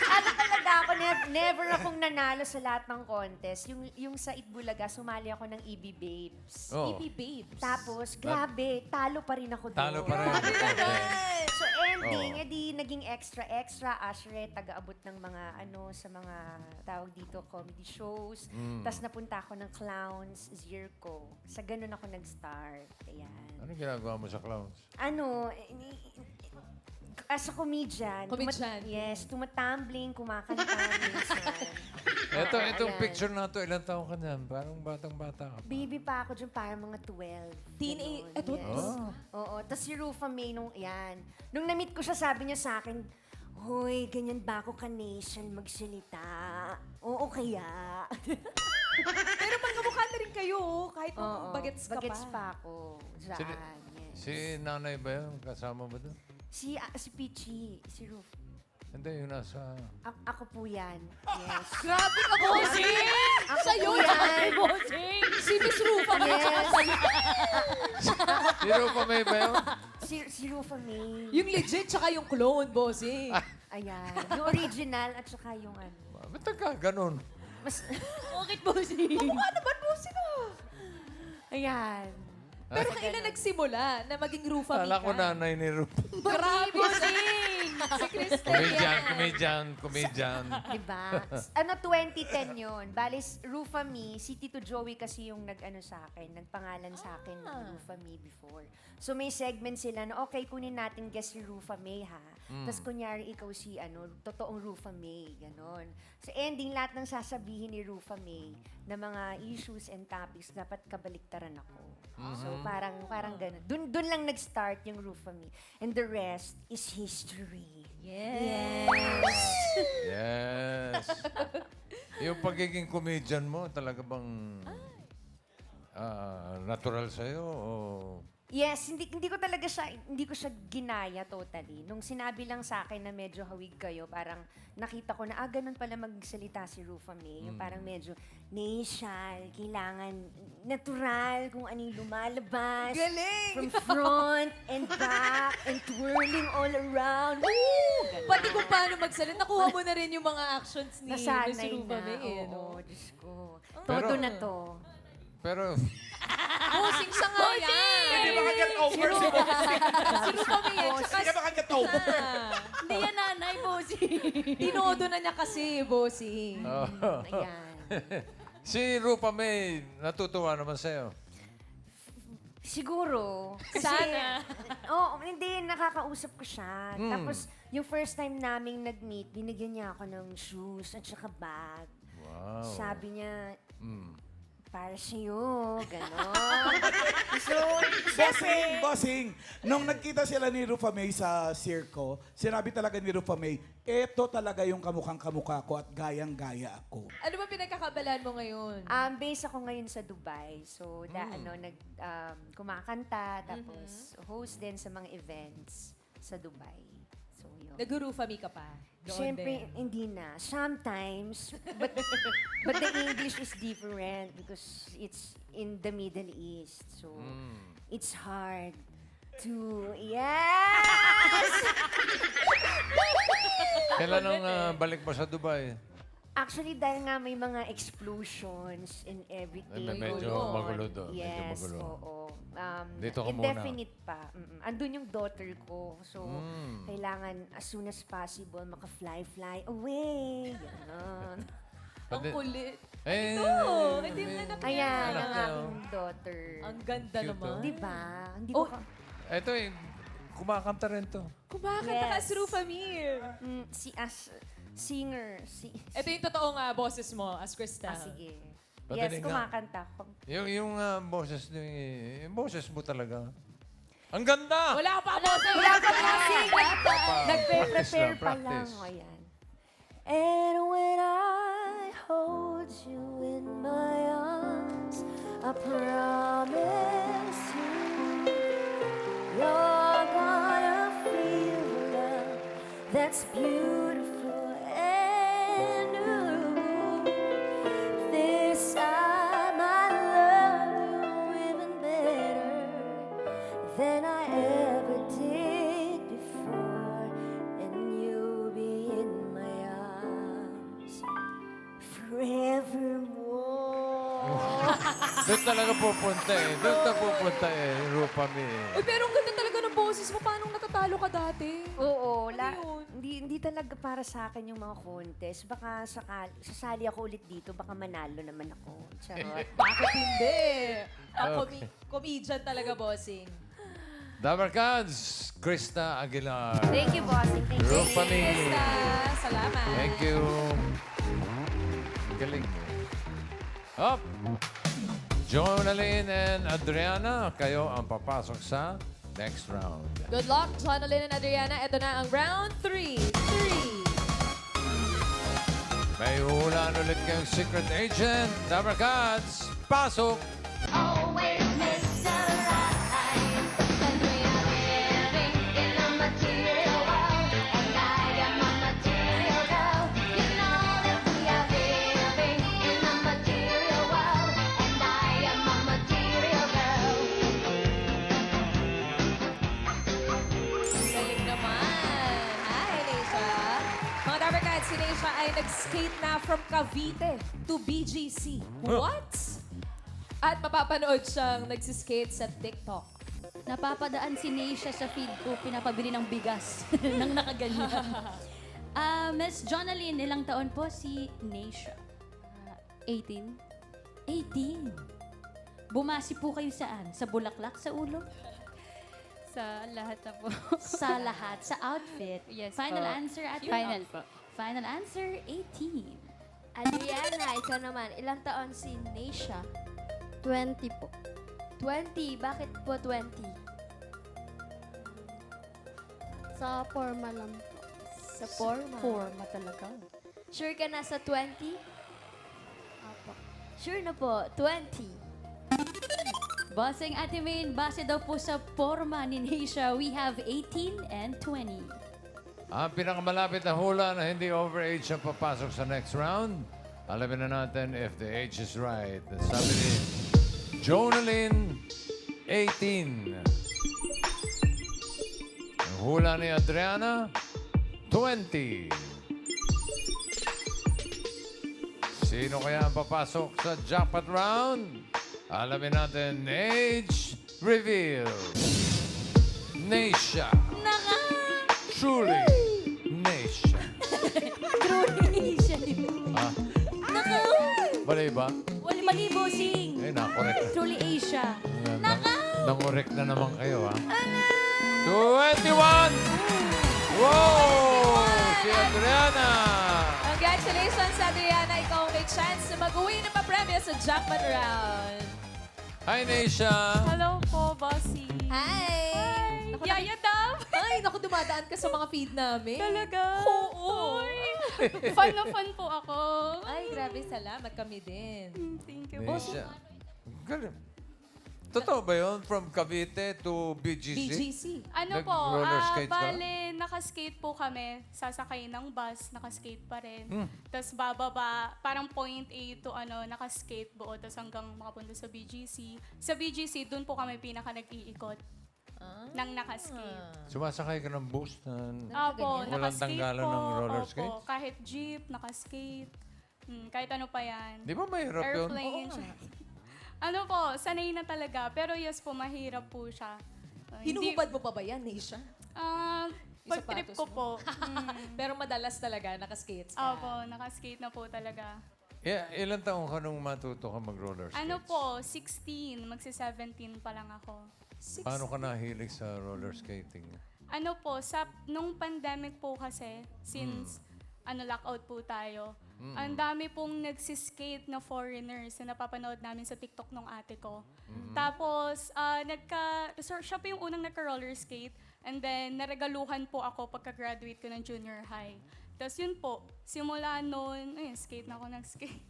[SPEAKER 10] Ano talaga ako, never akong nanalo sa lahat ng contest. Yung sa Itbulaga, sumali ako ng EB Babes.
[SPEAKER 1] Oh.
[SPEAKER 3] EB Babes.
[SPEAKER 10] Tapos, grabe, talo pa rin ako doon.
[SPEAKER 1] Talo pa rin.
[SPEAKER 10] So ending,
[SPEAKER 1] Oh.
[SPEAKER 10] edi naging extra, usher, taga-abot ng mga sa mga tawag dito, comedy shows. Tapos napunta ako ng Clowns, Zirco. Sa ganun ako nag-start. Ayan.
[SPEAKER 1] Ano ginagawa mo sa clowns?
[SPEAKER 10] As a comedian.
[SPEAKER 3] Comedian.
[SPEAKER 10] Yes, tumatumbling, kumakanta, minsan.
[SPEAKER 1] Itong
[SPEAKER 10] Ayan.
[SPEAKER 1] picture na to, ilang taon ka niyan? Parang batang-bata ka pa.
[SPEAKER 10] Baby pa ako dyan, parang mga 12.
[SPEAKER 3] Teenage-
[SPEAKER 10] Ganun,
[SPEAKER 3] eto,
[SPEAKER 10] yes. Oo. Tapos si Rufa May nung na-meet ko siya, sabi niya sa akin, "Hoy, ganyan ba ako ka-nation magsalita? Oo kaya?"
[SPEAKER 3] Pero magkamukha na rin kayo, kahit
[SPEAKER 10] Oo,
[SPEAKER 3] bagets ka
[SPEAKER 10] bagets
[SPEAKER 3] pa.
[SPEAKER 10] pa ako. Saan? Yes.
[SPEAKER 1] Si nanay ba yun? Kasama ba doon?
[SPEAKER 10] Si Pichi, si Ruf.
[SPEAKER 1] Hindi, yung nasa...
[SPEAKER 10] Ako po yan. Yes.
[SPEAKER 3] Grabe ka, bossing! Sa'yo,
[SPEAKER 10] yan.
[SPEAKER 3] tsaka kay bossing! Si Miss Rufa ka
[SPEAKER 10] Yes.
[SPEAKER 1] Si Rupa May ba yun?
[SPEAKER 10] Si Rufa May.
[SPEAKER 3] Yung legit, tsaka yung clone, bossing.
[SPEAKER 10] Ayan. Yung original at saka yung
[SPEAKER 1] Ba't ka ganun?
[SPEAKER 10] Mas,
[SPEAKER 6] Bakit bossing?
[SPEAKER 3] Mukha naman, bossing ah.
[SPEAKER 10] ayan.
[SPEAKER 3] Pero kailan nagsimula na maging Rufa
[SPEAKER 1] Kala ko
[SPEAKER 3] Mika?
[SPEAKER 1] nanay ni Rupa.
[SPEAKER 3] Grabe, bossing! Si Cristel
[SPEAKER 1] Comedian.
[SPEAKER 10] Diba? 2010 yun. Balis, Rufa Me, si Tito Joey kasi yung sa akin, nagpangalan sa akin ng Rufa Me before. So may segment sila na, okay, kunin natin guest si Rufa May ha. Tapos kunyari ikaw si totoong Rufa May, ganon. So ending, lahat ng sasabihin ni Rufa May na mga issues and topics, dapat kabaliktaran ako. So parang ganon. Dun lang nag-start yung Rufa Me. And the rest is history.
[SPEAKER 1] Yes. Yung pagiging comedian mo, talaga bang natural sa'yo? O...
[SPEAKER 10] Yes, hindi ko siya ginaya totally. Nung sinabi lang sa akin na medyo hawig kayo, parang nakita ko na, ganun pala magsalita si Rufa May. Yung parang medyo nasal, kailangan natural kung ano yung lumalabas.
[SPEAKER 3] Galing!
[SPEAKER 10] From front and back and twirling all around. Woo! Ganun.
[SPEAKER 3] Pati kung paano magsalit, nakuha mo na rin yung mga actions ni Miss
[SPEAKER 10] Nasanay
[SPEAKER 3] Rufa
[SPEAKER 10] na.
[SPEAKER 3] May.
[SPEAKER 10] Oo, Diyos ko.
[SPEAKER 1] Pero-
[SPEAKER 10] Todo na to.
[SPEAKER 1] Pero,
[SPEAKER 3] Bossing siya nga yan!
[SPEAKER 2] Hindi ba ka-get over si Bossing?
[SPEAKER 3] Si Rufa May yan. Tsaka
[SPEAKER 2] Hindi ba ka-get over?
[SPEAKER 6] Hindi yan nanay, bossing.
[SPEAKER 3] tinodo na niya kasi, bossing.
[SPEAKER 10] Ayan.
[SPEAKER 1] si Rupa May, natutuwa naman sa'yo.
[SPEAKER 10] Siguro. Kasi,
[SPEAKER 3] Sana.
[SPEAKER 10] Hindi, nakakausap ko siya. Tapos, yung first time naming nag-meet, binigyan niya ako ng shoes at saka bag.
[SPEAKER 1] Wow.
[SPEAKER 10] Sabi niya,
[SPEAKER 1] Mm.
[SPEAKER 10] para sa'yo, gano'n. So,
[SPEAKER 2] Bossing, nung nagkita sila ni Rufa May sa Circo, sinabi talaga ni Rufa May, eto talaga yung kamukhang-kamukha ko at gayang-gaya ako.
[SPEAKER 3] Ano ba pinagkakabalaan mo ngayon?
[SPEAKER 10] base ako ngayon sa Dubai. So, kumakanta, tapos host din sa mga events sa Dubai. So, yun.
[SPEAKER 3] Nag-Rufa May ka pa? Doon
[SPEAKER 10] Siyempre,
[SPEAKER 3] din.
[SPEAKER 10] hindi na. Sometimes, but the English is different because it's in the Middle East. So, it's hard to, yes!
[SPEAKER 1] Kailan ang balik mo sa Dubai?
[SPEAKER 10] Actually, dahil nga may mga explosions and everything.
[SPEAKER 1] Medyo
[SPEAKER 3] Magulo.
[SPEAKER 1] magulo doon. Medyo
[SPEAKER 10] Yes,
[SPEAKER 1] magulo.
[SPEAKER 10] oo.
[SPEAKER 1] Dito ka muna.
[SPEAKER 10] Indefinite pa. Andun yung daughter ko. So, kailangan as soon as possible maka-fly away. Ganon.
[SPEAKER 3] Ang kulit.
[SPEAKER 1] Eh,
[SPEAKER 3] Hindi mo na
[SPEAKER 10] Ayan,
[SPEAKER 1] Anak
[SPEAKER 10] ang
[SPEAKER 1] niya,
[SPEAKER 10] aking daughter.
[SPEAKER 3] Ang ganda
[SPEAKER 1] Cute,
[SPEAKER 3] naman.
[SPEAKER 10] Di ba? Hindi
[SPEAKER 3] Oh.
[SPEAKER 10] ko
[SPEAKER 1] Ito kumakanta rin to.
[SPEAKER 3] Kumakanta ka
[SPEAKER 10] Yes.
[SPEAKER 3] si Rufa May.
[SPEAKER 10] singer.
[SPEAKER 3] Ito yung totoong boses mo as Cristel.
[SPEAKER 10] Sige.
[SPEAKER 1] Padaling
[SPEAKER 10] Yes,
[SPEAKER 1] nga.
[SPEAKER 10] kumakanta ko.
[SPEAKER 1] Yung boses yung boses mo talaga. Ang ganda!
[SPEAKER 3] Wala pa boses!
[SPEAKER 10] Wala pa kasi. Nagpe-prepare
[SPEAKER 1] Practice lang,
[SPEAKER 10] pa lang.
[SPEAKER 1] practice.
[SPEAKER 10] O, yan. And when I hold you in my arms, I promise that's beautiful and new. This time I love you even better than I ever did before, and you'll be in my arms forevermore.
[SPEAKER 1] Doon talaga pupunta eh. Doon na pupunta eh, Rupami.
[SPEAKER 3] Uy, pero ang ganda talaga ng boses mo. Paano natatalo ka dati?
[SPEAKER 10] Oo,
[SPEAKER 3] yun?
[SPEAKER 10] hindi talaga para sa akin yung mga contest. Baka sasali ako ulit dito, baka manalo naman ako. Charot.
[SPEAKER 3] Bakit hindi? Comedian talaga, bossing.
[SPEAKER 1] Dabarkads, Krista Aguilar.
[SPEAKER 10] Thank you, bossing. Thank you.
[SPEAKER 1] Rupami.
[SPEAKER 3] Krista, salamat.
[SPEAKER 1] Thank you. Galing mo. Up! Jonalyn and Adriana, kayo ang papasok sa next round.
[SPEAKER 3] Good luck, Jonalyn and Adriana. Ito na ang round 3.
[SPEAKER 1] May hulaan ulit kayong secret agent. Dabarkads, pasok!
[SPEAKER 4] Always Mr. Right, 'cause we are living in a material world, and I am a material girl. You know that we are living in a material world, and I am a material girl.
[SPEAKER 3] Galing naman. Hi, Neisha. Mga Dabarkads, si Neisha ay nag-skate na from Cavite to BGC. What? At mapapanood siyang nagsiskate sa TikTok.
[SPEAKER 6] Napapadaan si Neisha sa feed ko, pinapabili ng bigas nang nakaganyan. Miss Jonalyn, ilang taon po si Neisha? 18. 18? Bumasi po kayo saan? Sa bulaklak sa ulo?
[SPEAKER 9] Sa lahat na po.
[SPEAKER 6] Sa lahat? Sa outfit?
[SPEAKER 9] Yes
[SPEAKER 6] Final
[SPEAKER 9] po.
[SPEAKER 6] answer at
[SPEAKER 9] Final po.
[SPEAKER 6] Final answer, 18.
[SPEAKER 5] Adriana, ikaw naman. Ilang taon si Neisha?
[SPEAKER 9] 20 po.
[SPEAKER 5] 20. Bakit po 20?
[SPEAKER 9] Sa forma lang po.
[SPEAKER 5] Sa forma.
[SPEAKER 6] Forma talaga.
[SPEAKER 5] Sure ka na sa 20?
[SPEAKER 9] Apo.
[SPEAKER 5] Sure na po, 20.
[SPEAKER 6] Bossing Ate Main, base daw po sa forma ni Neisha, we have 18 and 20.
[SPEAKER 1] Ang pinakamalapit na hula na hindi overage ang papasok sa next round. Alamin na natin if the age is right. Sabi ni Jonalyn, 18. Ang hula ni Adriana, 20. Sino kaya ang papasok sa jackpot round? Alamin natin, age reveal. Neisha. Truly, Neisha.
[SPEAKER 6] Truly Neisha.
[SPEAKER 1] Ah, mali ba?
[SPEAKER 6] Wala mali, bossing.
[SPEAKER 1] Eh, nakorek.
[SPEAKER 6] Truly Asia.
[SPEAKER 1] Nangorek na naman kayo, ha? 21! Wow! Si Adriana!
[SPEAKER 3] Congratulations, Adriana. Ikaw ang may chance na mag-uwi ng papremyo sa jackpot round.
[SPEAKER 1] Hi, Neisha!
[SPEAKER 9] Hello po, bossy.
[SPEAKER 3] Hi! Naku,
[SPEAKER 9] Yaya daw.
[SPEAKER 3] Ay, naku, dumadaan ka sa mga feed namin.
[SPEAKER 9] Talaga?
[SPEAKER 3] Oo.
[SPEAKER 9] Fun na fun po ako.
[SPEAKER 3] Ay, grabe, salamat kami din.
[SPEAKER 9] Thank you.
[SPEAKER 1] Neisha. Galing. Totoo ba yun? From Cavite to BGC?
[SPEAKER 3] BGC.
[SPEAKER 9] Ano po,
[SPEAKER 1] Nag-roller skates ka?
[SPEAKER 9] bale, nakaskate po kami. Sasakay ng bus, nakaskate pa rin. Tapos bababa, parang point A to nakaskate buo. Tapos hanggang makapunta sa BGC. Sa BGC, dun po kami pinaka nag-iikot ng nakaskate.
[SPEAKER 1] Sumasakay ka ng bus
[SPEAKER 9] Opo,
[SPEAKER 1] Walang
[SPEAKER 9] nakaskate
[SPEAKER 1] tanggalan
[SPEAKER 9] po.
[SPEAKER 1] ng roller
[SPEAKER 9] Opo,
[SPEAKER 1] skates?
[SPEAKER 9] kahit jeep, nakaskate. Kahit ano pa yan.
[SPEAKER 1] Di ba mahirap yun?
[SPEAKER 9] Airplane. Ano po, sanay na talaga. Pero yes po, mahirap po siya.
[SPEAKER 3] Hinuhubad mo pa ba yan, Neisha?
[SPEAKER 9] Pag
[SPEAKER 3] Yung
[SPEAKER 9] trip
[SPEAKER 3] sapatos
[SPEAKER 9] ko
[SPEAKER 3] mo?
[SPEAKER 9] po.
[SPEAKER 3] Pero madalas talaga, nakaskates ka.
[SPEAKER 9] Opo, nakaskate na po talaga.
[SPEAKER 1] Yeah, ilan taong ka nung matuto ka mag-roller skates?
[SPEAKER 9] Ano po, 16, magsi-17 pa lang ako.
[SPEAKER 1] Paano ka nahilig sa roller skating?
[SPEAKER 9] Ano po, nung pandemic po kasi, since lockout po tayo, ang dami pong nagsiskate na foreigners na napapanood namin sa TikTok nung ate ko. Tapos, siya po yung unang nagka-roller skate. And then, naregaluhan po ako pagka-graduate ko ng junior high. Tapos yun po, simula noon, skate na ako nag-skate.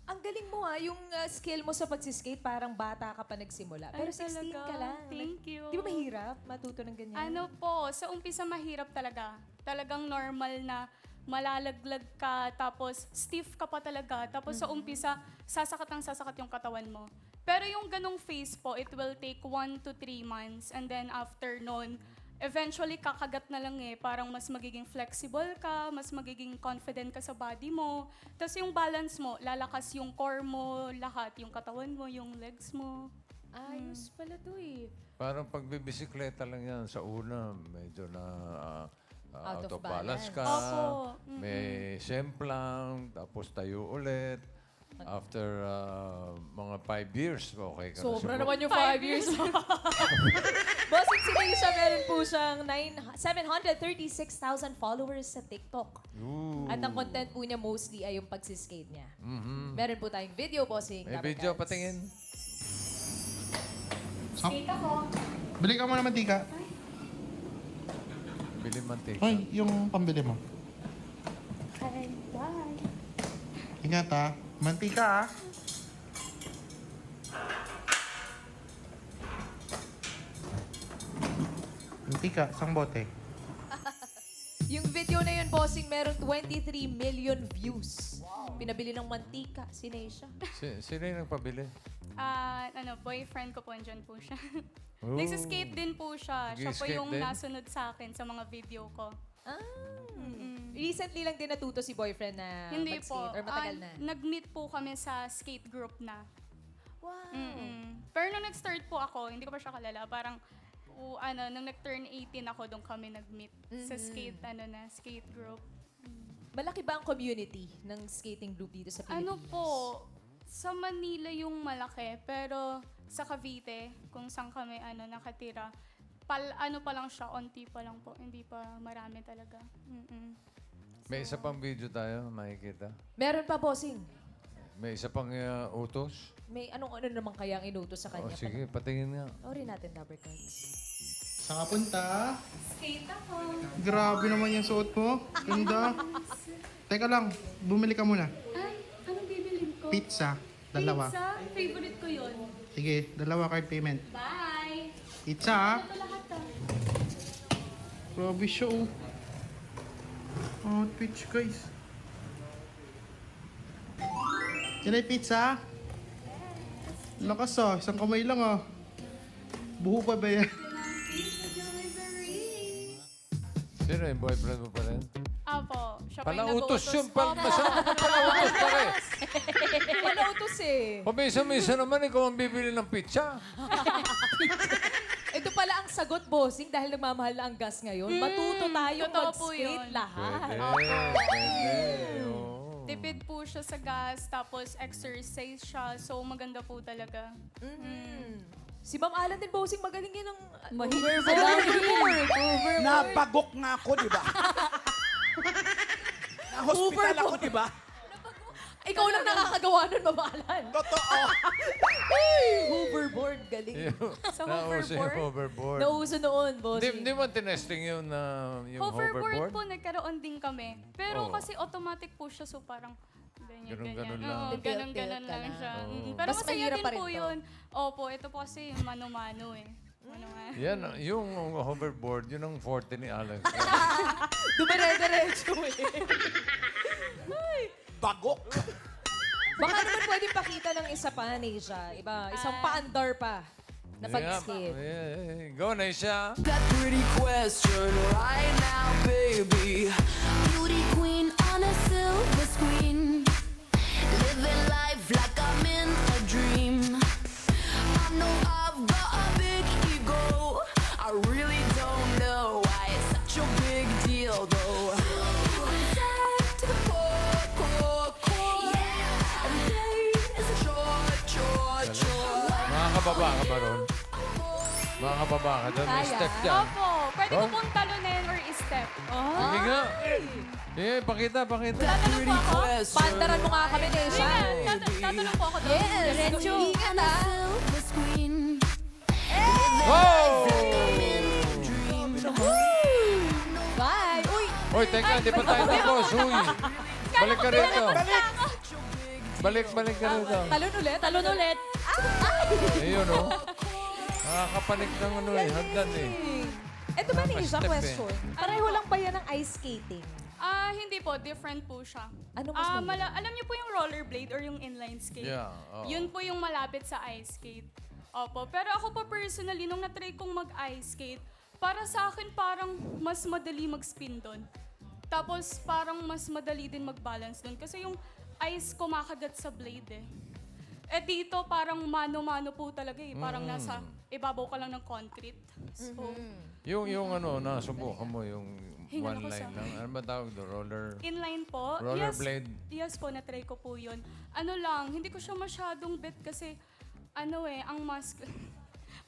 [SPEAKER 3] Ang galing mo yung skill mo sa pagsiskate, parang bata ka pa nagsimula. Pero
[SPEAKER 9] Ay,
[SPEAKER 3] 16 ka
[SPEAKER 9] talaga?
[SPEAKER 3] lang.
[SPEAKER 9] Thank you.
[SPEAKER 3] Di ba mahirap matuto ng ganyan?
[SPEAKER 9] Ano po, sa umpisa mahirap talaga. Talagang normal na malalaglag ka, tapos stiff ka pa talaga. Tapos sa umpisa, sasakat yung katawan mo. Pero yung ganong phase po, it will take 1 to 3 months. And then after nun, eventually kakagat na lang parang mas magiging flexible ka, mas magiging confident ka sa body mo. Tapos yung balance mo, lalakas yung core mo, lahat, yung katawan mo, yung legs mo.
[SPEAKER 3] Ayos pala to eh.
[SPEAKER 1] Parang pagbibisikleta lang yan. Sa una, medyo na
[SPEAKER 3] Out of
[SPEAKER 1] out of balance ka.
[SPEAKER 9] Opo.
[SPEAKER 1] May semplang, tapos tayo ulit. After mga 5 years, okay ka na
[SPEAKER 3] Sobra
[SPEAKER 1] siguro.
[SPEAKER 3] naman yung 5 years. Bossing si Nisha, meron po siyang 736,000 followers sa TikTok.
[SPEAKER 1] Ooh.
[SPEAKER 3] At ang content po niya mostly ay yung pagsiskate niya.
[SPEAKER 1] Mhm.
[SPEAKER 3] Meron po tayong video, Bossing.
[SPEAKER 1] May
[SPEAKER 3] Dapat
[SPEAKER 1] video,
[SPEAKER 3] guys.
[SPEAKER 1] patingin.
[SPEAKER 9] Skate ako.
[SPEAKER 11] Bili ka muna mantika.
[SPEAKER 1] Bili mantika.
[SPEAKER 11] Hoy, yung pambili mo.
[SPEAKER 9] Hi, bye.
[SPEAKER 11] Ingat ha. Mantika ha. Mantika, isang bote.
[SPEAKER 3] Yung video na yun, Bossing, meron 23 million views. Pinabili ng mantika si Nisha.
[SPEAKER 1] Sino yung nagpabili?
[SPEAKER 9] Boyfriend ko po, andyan po siya.
[SPEAKER 1] Oh.
[SPEAKER 9] Nagsiskate din po siya. Siya po
[SPEAKER 1] Nag-skate
[SPEAKER 9] yung
[SPEAKER 1] din?
[SPEAKER 9] nasunod sa akin sa mga video ko.
[SPEAKER 3] Recently lang din natuto si boyfriend na
[SPEAKER 9] Hindi po.
[SPEAKER 3] mag-skate or matagal na?
[SPEAKER 9] Nag-meet po kami sa skate group na.
[SPEAKER 3] Wow.
[SPEAKER 9] Pero nung nag-start po ako, hindi ko pa siya kalala. Parang, nung nag-turn 18 ako, doon kami nag-meet sa skate group.
[SPEAKER 3] Malaki ba ang community ng skating group dito sa Pilipinas?
[SPEAKER 9] Ano po, sa Manila yung malaki, pero sa Cavite, kung saan kami nakatira, pa lang siya, onti pa lang po. Hindi pa marami talaga.
[SPEAKER 1] May isa pang video tayo, makikita.
[SPEAKER 3] Meron pa, Bossing.
[SPEAKER 1] May isa pang utos.
[SPEAKER 3] May ano naman kaya ang inutos sa kanya?
[SPEAKER 1] Sige, patingin nga.
[SPEAKER 3] Orin natin, Dabber Cards.
[SPEAKER 11] Saan ka punta?
[SPEAKER 9] Skate ako.
[SPEAKER 11] Grabe naman yung suot mo. Ganda. Teka lang, bumili ka muna.
[SPEAKER 9] Ay, anong bibilin ko?
[SPEAKER 11] Pizza. Dalawa.
[SPEAKER 9] Pizza? Favorite ko yun.
[SPEAKER 11] Sige, dalawa card payment.
[SPEAKER 9] Bye!
[SPEAKER 11] Pizza ha?
[SPEAKER 9] Ito lahat
[SPEAKER 11] Grabe siya oh. Outfits guys. Yan ay pizza? Lakas ah, isang kamay lang ah. Buho pa ba yan?
[SPEAKER 1] Sino yung boyfriend mo pa rin?
[SPEAKER 9] Apo, siya pa yung
[SPEAKER 1] Palautos
[SPEAKER 9] nag-uutos.
[SPEAKER 1] yun. Masyado ka palautos pa rin.
[SPEAKER 3] Palautos eh.
[SPEAKER 1] Pamisa-misa naman ikaw ang bibili ng pizza.
[SPEAKER 3] Ito pala ang sagot, Bossing, dahil nagmamahal na ang gas ngayon. Matuto tayong
[SPEAKER 9] Totoo po
[SPEAKER 3] mag-skate
[SPEAKER 9] yun.
[SPEAKER 3] lahat.
[SPEAKER 1] Pwede. Oo.
[SPEAKER 9] Tipid po siya sa gas, tapos exercise siya. So, maganda po talaga.
[SPEAKER 3] Si Ma'am Alan din, Bossing, magaling yan ang
[SPEAKER 2] Napagok nga ako, di ba? Na-hospital ako, di ba?
[SPEAKER 3] Ikaw lang nakakagawa nun, Ma'am Alan.
[SPEAKER 2] Totoo.
[SPEAKER 3] Hoverboard, galing.
[SPEAKER 9] Sa
[SPEAKER 1] Nauso yung
[SPEAKER 9] hoverboard?
[SPEAKER 1] hoverboard.
[SPEAKER 3] Nauso noon, Bossing.
[SPEAKER 1] Di mo tinesting yung
[SPEAKER 9] Hoverboard po, nagkaroon din kami. Pero
[SPEAKER 1] Oo.
[SPEAKER 9] kasi automatic po siya, so parang
[SPEAKER 1] Ganun-ganun lang.
[SPEAKER 9] Oo,
[SPEAKER 3] Tilt-tilt
[SPEAKER 9] ganun-ganun
[SPEAKER 3] ka
[SPEAKER 9] lang
[SPEAKER 3] lang.
[SPEAKER 9] siya.
[SPEAKER 1] Oo.
[SPEAKER 9] Pero
[SPEAKER 3] Mas
[SPEAKER 9] masaya
[SPEAKER 3] mahirap
[SPEAKER 9] din
[SPEAKER 3] pa rin
[SPEAKER 9] po
[SPEAKER 3] to.
[SPEAKER 9] yun. Opo, ito po kasi mano-mano eh. Mano-mano.
[SPEAKER 1] Yan, yung hoverboard, yun ang forte ni Alex.
[SPEAKER 3] Dumire-diretso eh.
[SPEAKER 2] Bagok.
[SPEAKER 3] Baka naman pwede pakita ng isa pa, Nisha. Iba, isang paandar pa na pag-skate.
[SPEAKER 1] Go, Nisha.
[SPEAKER 12] That pretty question right now, baby. Beauty queen on a silver screen. Living life like I'm in a dream. I know I've got a big ego. I really don't know why it's such a big deal, though. Back to the core. Yeah, and days short.
[SPEAKER 1] Mga kababa ka ba ron? Mga kababa ka doon. May step dyan.
[SPEAKER 9] Opo, pwede ko
[SPEAKER 1] Oh.
[SPEAKER 9] pong talunin or step.
[SPEAKER 1] Sige nga. Sige, pakita.
[SPEAKER 9] Tatanong po ako?
[SPEAKER 3] Paandaran mo nga kami, Nisha.
[SPEAKER 9] Tatanong po ako doon.
[SPEAKER 3] Yes, diretso. Ingat ah.
[SPEAKER 12] Silver screen.
[SPEAKER 1] Oh!
[SPEAKER 3] Bye. Uy,
[SPEAKER 1] Hoy, teka, di pa tayo tapos. Uy, balik ka rito. Balik ka rito.
[SPEAKER 3] talon ulit. Talon ulit.
[SPEAKER 1] Ayun, oh. Nakakapanik ng hagdan eh.
[SPEAKER 3] Ito Ito ba ni isa
[SPEAKER 1] Step
[SPEAKER 3] question? Pareho lang ba yan ng ice skating?
[SPEAKER 9] Hindi po. Different po siya.
[SPEAKER 3] Ano mas mahirap?
[SPEAKER 9] Alam niyo po yung rollerblade or yung inline skate?
[SPEAKER 1] Yeah, oo.
[SPEAKER 9] Yun po yung malapit sa ice skate. Opo. Pero ako po personally, nung na-try kong mag-ice skate, para sa akin parang mas madali mag-spin doon. Tapos parang mas madali din mag-balance doon. Kasi yung ice kumakagat sa blade eh. Eh dito parang mano-mano po talaga eh. Parang nasa ibabaw ka lang ng concrete. So,
[SPEAKER 1] Yung ano, nasubukan mo, yung
[SPEAKER 9] Hingan
[SPEAKER 1] one
[SPEAKER 9] ako
[SPEAKER 1] line
[SPEAKER 9] sa-
[SPEAKER 1] lang. Ano ba tawag doon? Roller?
[SPEAKER 9] inline po.
[SPEAKER 1] Rollerblade.
[SPEAKER 9] Yes po, na-try ko po yun. Ano lang, hindi ko siya masyadong bet kasi ang mask,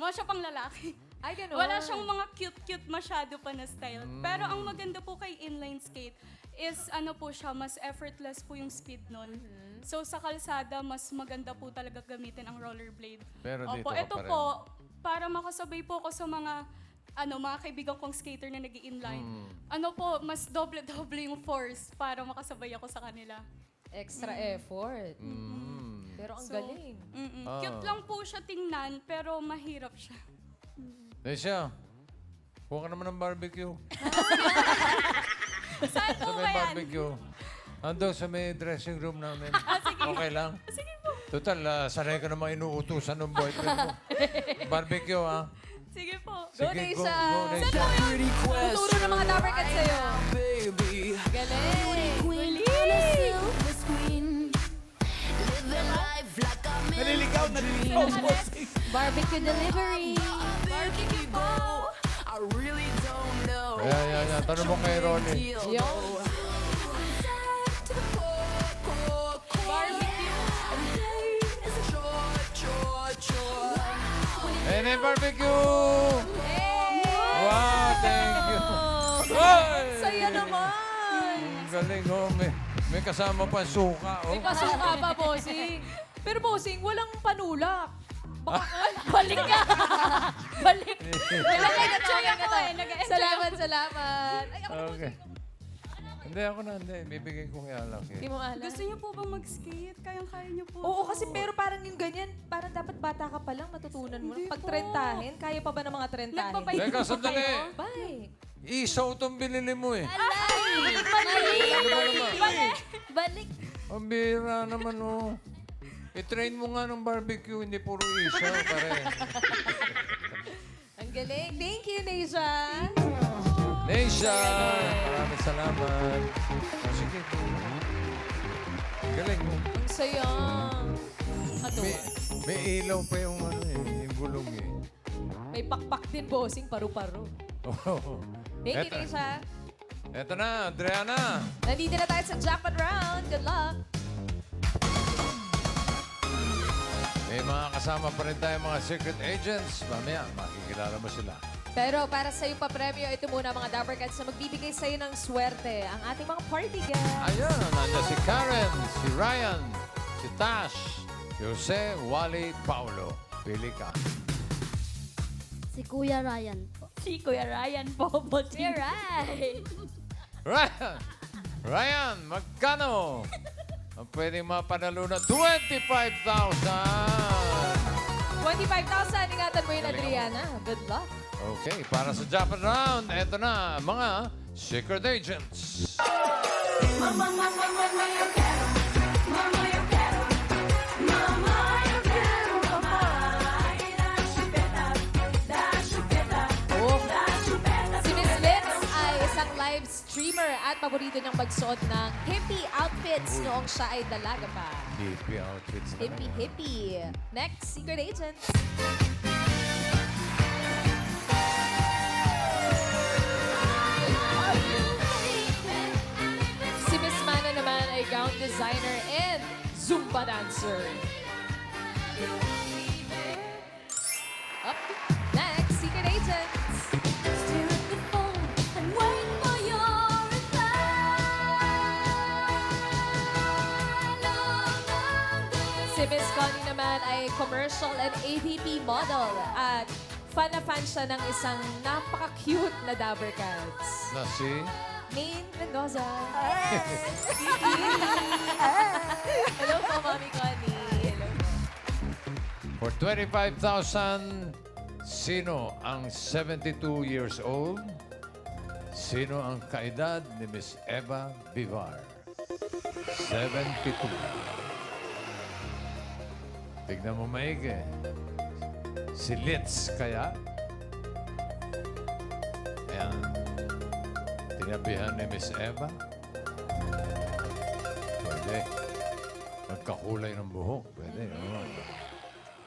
[SPEAKER 9] mga siya pang lalaki.
[SPEAKER 3] Ay, ganun.
[SPEAKER 9] Wala siyang mga cute-cute masyado pa na style. Pero ang maganda po kay inline skate is po siya, mas effortless po yung speed nun. So sa kalsada, mas maganda po talaga gamitin ang rollerblade.
[SPEAKER 1] Pero dito
[SPEAKER 9] Opo,
[SPEAKER 1] ka
[SPEAKER 9] ito
[SPEAKER 1] pa rin.
[SPEAKER 9] po, para makasabay po ako sa mga kaibigan kong skater na nag-i-inline. Mas doble-doble yung force para makasabay ako sa kanila.
[SPEAKER 3] Extra effort. Pero ang
[SPEAKER 9] So,
[SPEAKER 3] galing.
[SPEAKER 9] Cute lang po siya tingnan, pero mahirap siya.
[SPEAKER 1] Lesia, kuha ka naman ng barbecue.
[SPEAKER 9] Saan
[SPEAKER 1] Sa
[SPEAKER 9] po
[SPEAKER 1] may
[SPEAKER 9] ba yan?
[SPEAKER 1] barbecue. Ando sa may dressing room namin.
[SPEAKER 9] Sige.
[SPEAKER 1] Okay lang?
[SPEAKER 9] Sige po.
[SPEAKER 1] Total, sanay ka naman inuutusan ng boyfriend mo. Barbecue, ha?
[SPEAKER 9] Sige po.
[SPEAKER 3] Go,
[SPEAKER 1] Sige,
[SPEAKER 3] Neisha!
[SPEAKER 1] Neisha.
[SPEAKER 3] Tuturo ng mga Dapper Cats sa'yo. Galing!
[SPEAKER 12] Queen on a silver screen. Living life like I'm in
[SPEAKER 2] Naliligaw, bossing.
[SPEAKER 6] Barbecue delivery.
[SPEAKER 12] barbecue bowl. I really don't know.
[SPEAKER 1] Yeah. Tanong mo kay Ronnie.
[SPEAKER 3] Yung
[SPEAKER 1] Hey, barbecue! Wow, thank you. Hoy!
[SPEAKER 3] saya naman!
[SPEAKER 1] Ang galing, oh. May kasama pa suka, oh.
[SPEAKER 3] May kasuka pa, bossing. Pero bossing, walang panulak. Baka,
[SPEAKER 6] Balik ka! Balik!
[SPEAKER 3] Salamat. Ay, ako
[SPEAKER 1] Okay. Hindi, ako na, hindi. Bibigay ko kay Alak.
[SPEAKER 3] Hindi mo alam.
[SPEAKER 9] Gusto niyo po ba mag-skate? Kayang-kaya niyo po.
[SPEAKER 3] Oo, kasi pero parang yung ganyan, parang dapat bata ka pa lang, matutunan mo.
[SPEAKER 9] Hindi
[SPEAKER 3] Pag
[SPEAKER 9] po.
[SPEAKER 3] trentahin, kaya pa ba ng mga trentahin?
[SPEAKER 9] Nagpapay-
[SPEAKER 1] Teka, sandali.
[SPEAKER 3] Bye.
[SPEAKER 1] Isaw itong binili mo, eh.
[SPEAKER 6] Balik!
[SPEAKER 1] Ano ba naman?
[SPEAKER 6] Balik!
[SPEAKER 1] Ang bira naman, oh. I-train mo nga ng barbecue, hindi puro isaw, pare.
[SPEAKER 3] Ang galing. Thank you, Neisha.
[SPEAKER 1] Neisha! Maraming salamat. Oh, sige. Galing mo.
[SPEAKER 3] Ang saya.
[SPEAKER 1] May ilaw pa yung ano eh, yung gulong eh.
[SPEAKER 3] May pakpak din, bossing, paru-paro.
[SPEAKER 1] Oh.
[SPEAKER 3] Thank you, Neisha.
[SPEAKER 1] Eto na, Adriana.
[SPEAKER 3] Nandito na tayo sa jackpot round. Good luck.
[SPEAKER 1] May mga kasama pa rin tayo mga secret agents. Mamaya, makikilala mo sila.
[SPEAKER 3] Pero para sa iyong papremyo, ito muna mga Dapper Cats na magbibigay sa iyo ng swerte. Ang ating mga party guests.
[SPEAKER 1] Ayan, nandiyan si Karen, si Ryan, si Tash, si Jose, Wally, Paulo. Pili ka.
[SPEAKER 5] Si Kuya Ryan po.
[SPEAKER 6] Si Kuya Ryan po, bossing.
[SPEAKER 1] Ryan, magkano? Ang pwedeng mapanalo na 25,000.
[SPEAKER 3] 25,000. Ingatan mo yun, Adriana. Good luck.
[SPEAKER 1] Okay, para sa Japan Round, eto na, mga secret agents.
[SPEAKER 3] Oh. Si Miss Litz ay isang live streamer at paborito niyang magsuot ng hippie outfits noong siya ay dalaga pa.
[SPEAKER 1] Hippie outfits na naman.
[SPEAKER 3] Hippie. Next, secret agent. Si Miss Mana naman ay gown designer and Zumba dancer. Up. Next, secret agent.
[SPEAKER 12] Stare at the phone and wait for your reply.
[SPEAKER 3] Si Miss Connie naman ay commercial and AVP model at fan na fan siya ng isang napaka-cute na Dabber Cats.
[SPEAKER 1] Na si...
[SPEAKER 3] Maine Mendoza. Hello po, Mami Connie. Hello po.
[SPEAKER 1] For 25,000, Sino ang 72 years old? Sino ang kaedad ni Miss Eva Vivar? 72. Tignan mo maigi. Si Litz kaya? Ayan. Tinabihan ni Miss Eva? Pwede. Magkakulay ng buhok. Pwede. Oo.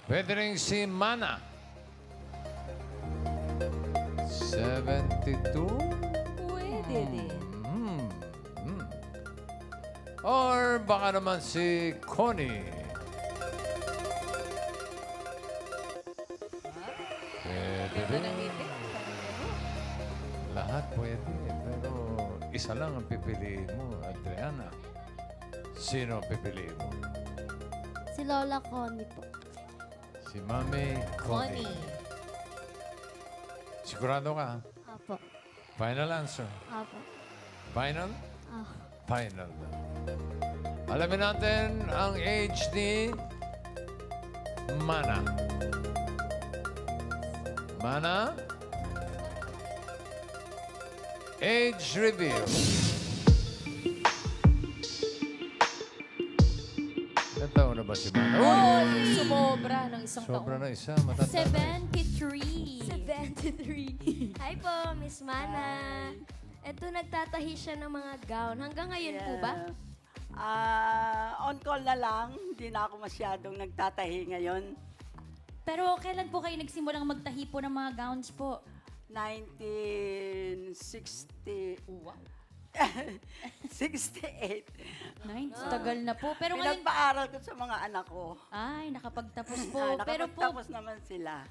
[SPEAKER 1] Pwede rin si Mana. 72?
[SPEAKER 3] Pwede din.
[SPEAKER 1] Or baka naman si Connie. Pwede rin. Lahat pwede. Pero isa lang ang pipiliin mo, Adriana. Sino ang pipiliin mo?
[SPEAKER 5] Si Lola Connie po.
[SPEAKER 1] Si Mami Connie. Sigurado ka?
[SPEAKER 5] Apo.
[SPEAKER 1] Final answer.
[SPEAKER 5] Apo.
[SPEAKER 1] Final?
[SPEAKER 5] Ah.
[SPEAKER 1] Final na. Alamin natin ang age ni Mana. Mana? Age reveal. Ilan taon na ba si Mana? Uy!
[SPEAKER 3] Sumobra ng isang
[SPEAKER 1] Sobra
[SPEAKER 3] taon.
[SPEAKER 1] na isa. Matanda na.
[SPEAKER 6] 73.
[SPEAKER 5] 73. Hi po, Miss Mana. Ito, nagtatahi siya ng mga gown. Hanggang ngayon po ba?
[SPEAKER 8] On call na lang. Hindi na ako masyadong nagtatahi ngayon.
[SPEAKER 6] Pero kailan po kayo nagsimulang magtahi po ng mga gowns po?
[SPEAKER 8] 1960.
[SPEAKER 6] Wow.
[SPEAKER 8] 68.
[SPEAKER 6] Tagal na po. Pero ngayon,
[SPEAKER 8] Pinagpaaral ko sa mga anak ko.
[SPEAKER 6] ay, nakapagtapos po. Pero po,
[SPEAKER 8] Nakapagtapos naman sila.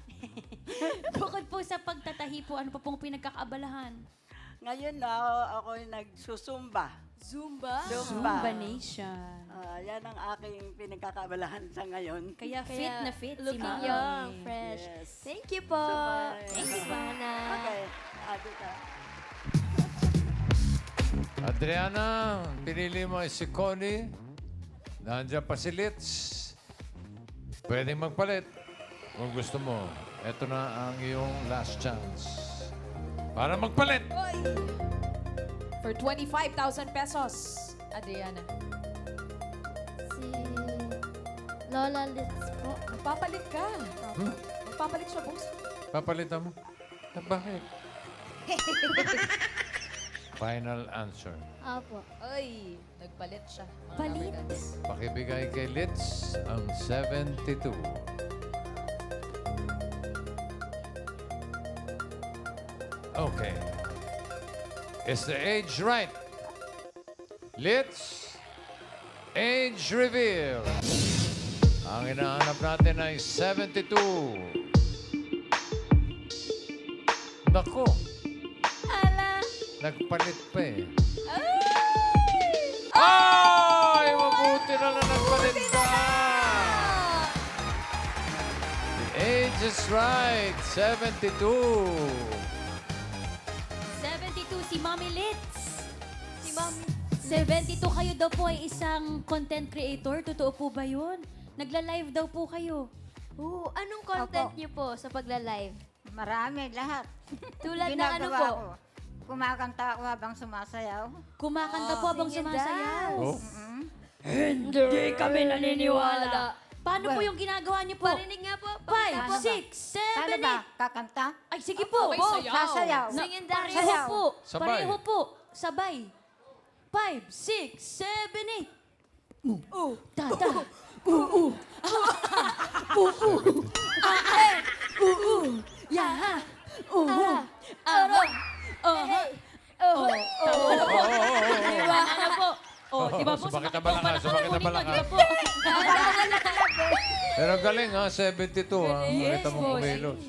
[SPEAKER 6] bukod po sa pagtatahi po, ano pa pong pinagkakaabalahan?
[SPEAKER 8] Ngayon na ako nagsusumba.
[SPEAKER 3] Zumba?
[SPEAKER 6] Zumba Nation.
[SPEAKER 8] Yan ang aking pinagkakaabalahan sa ngayon.
[SPEAKER 6] Kaya fit na fit si
[SPEAKER 5] Looking
[SPEAKER 6] Mami.
[SPEAKER 5] young, fresh.
[SPEAKER 8] Yes.
[SPEAKER 5] Thank you po.
[SPEAKER 8] Sabay.
[SPEAKER 5] Thanks, Mana.
[SPEAKER 8] Okay. Dito.
[SPEAKER 1] Adriana, pinili mo ay si Connie. Nandiyan pa si Litz. Pwedeng magpalit. Kung gusto mo, eto na ang iyong last chance. Para magpalit.
[SPEAKER 3] For 25,000 pesos, Adriana.
[SPEAKER 5] Si Lola Litz po.
[SPEAKER 3] Magpapalit ka. Magpapalit siya, boss.
[SPEAKER 1] Papalitan mo. Bakit? Final answer.
[SPEAKER 5] Apo.
[SPEAKER 3] Ay, nagpalit siya. mga
[SPEAKER 6] Palit?
[SPEAKER 3] kabarkads.
[SPEAKER 1] Pakibigay kay Litz ang 72. Okay. Is the age right? Litz, age reveal. Ang inahanap natin ay 72. Nako,
[SPEAKER 3] Ala!
[SPEAKER 1] nagpalit pa eh. Ay! Mabuti na lang nagpalit pa! The age is right, 72.
[SPEAKER 6] 72 si Mami Litz.
[SPEAKER 5] Si Mami.
[SPEAKER 6] 72 kayo daw po ay isang content creator. Totoo po ba yun? Nagla-live daw po kayo.
[SPEAKER 5] Anong content niyo po sa pagla-live?
[SPEAKER 13] Marami, lahat.
[SPEAKER 5] Tulad ng ano
[SPEAKER 13] Ginagawa
[SPEAKER 5] po?
[SPEAKER 13] ko. Kumakanta ako habang sumasayaw.
[SPEAKER 6] Kumakanta po habang
[SPEAKER 5] Sing and
[SPEAKER 6] sumasayaw.
[SPEAKER 1] Oh.
[SPEAKER 6] Hindi kami naniniwala. Paano po yung ginagawa niyo po?
[SPEAKER 5] Parinig nga po. Pakita po.
[SPEAKER 6] 5, 6,
[SPEAKER 13] Paano
[SPEAKER 6] 7,
[SPEAKER 13] ba? Kakanta?
[SPEAKER 6] 8. Ay, sige po.
[SPEAKER 3] Okay,
[SPEAKER 6] Both.
[SPEAKER 3] sayaw.
[SPEAKER 13] Sasayaw.
[SPEAKER 5] Sing and dance.
[SPEAKER 6] Pareho po.
[SPEAKER 1] Sabay.
[SPEAKER 6] Pareho po. Sabay. 5, 6, 7, 8. Tata. Yaha. Aro. Tama na po. Diba? Ano po? Oh, diba po?
[SPEAKER 1] Sumakit ang
[SPEAKER 6] po.
[SPEAKER 1] balakang, sumakit ang
[SPEAKER 6] Diba
[SPEAKER 1] balakang.
[SPEAKER 6] po?
[SPEAKER 1] Pero galing ha, 72 ha. Makita mo
[SPEAKER 6] boss.
[SPEAKER 1] kumilos.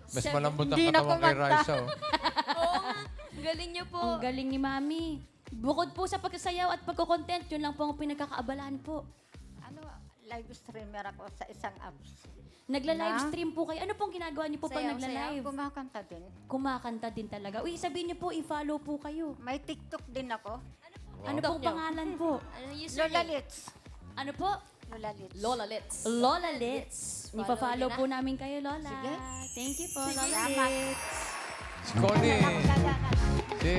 [SPEAKER 1] Mas malambot ang
[SPEAKER 13] Hindi na
[SPEAKER 1] katawan kay
[SPEAKER 13] kumanta.
[SPEAKER 1] Raisa. Oh.
[SPEAKER 5] Oo nga. Galing niyo po.
[SPEAKER 6] Ang galing ni Mami. Bukod po sa pagsasayaw at pagko-content, yun lang po ang pinagkakaabalahan po.
[SPEAKER 13] Ano, live streamer ako sa isang apps.
[SPEAKER 6] Nagla-live stream po kayo. Ano pong ginagawa niyo po pag
[SPEAKER 5] Sayaw,
[SPEAKER 6] nagla-live?
[SPEAKER 13] Kumakanta din.
[SPEAKER 6] Kumakanta din talaga. Uy, sabihin niyo po, i-follow po kayo.
[SPEAKER 13] May TikTok din ako.
[SPEAKER 6] Ano pong pangalan po?
[SPEAKER 5] Ano
[SPEAKER 13] Lola
[SPEAKER 5] username?
[SPEAKER 13] Litz.
[SPEAKER 6] Ano po?
[SPEAKER 13] Lola Litz.
[SPEAKER 3] Lola Litz.
[SPEAKER 6] Lola Litz. Ipa-follow
[SPEAKER 13] Follow
[SPEAKER 6] po namin kayo, Lola.
[SPEAKER 13] Sige.
[SPEAKER 6] Thank you po,
[SPEAKER 13] Sige.
[SPEAKER 6] Lola
[SPEAKER 13] Salamat.
[SPEAKER 6] Litz.
[SPEAKER 1] Si Connie. Si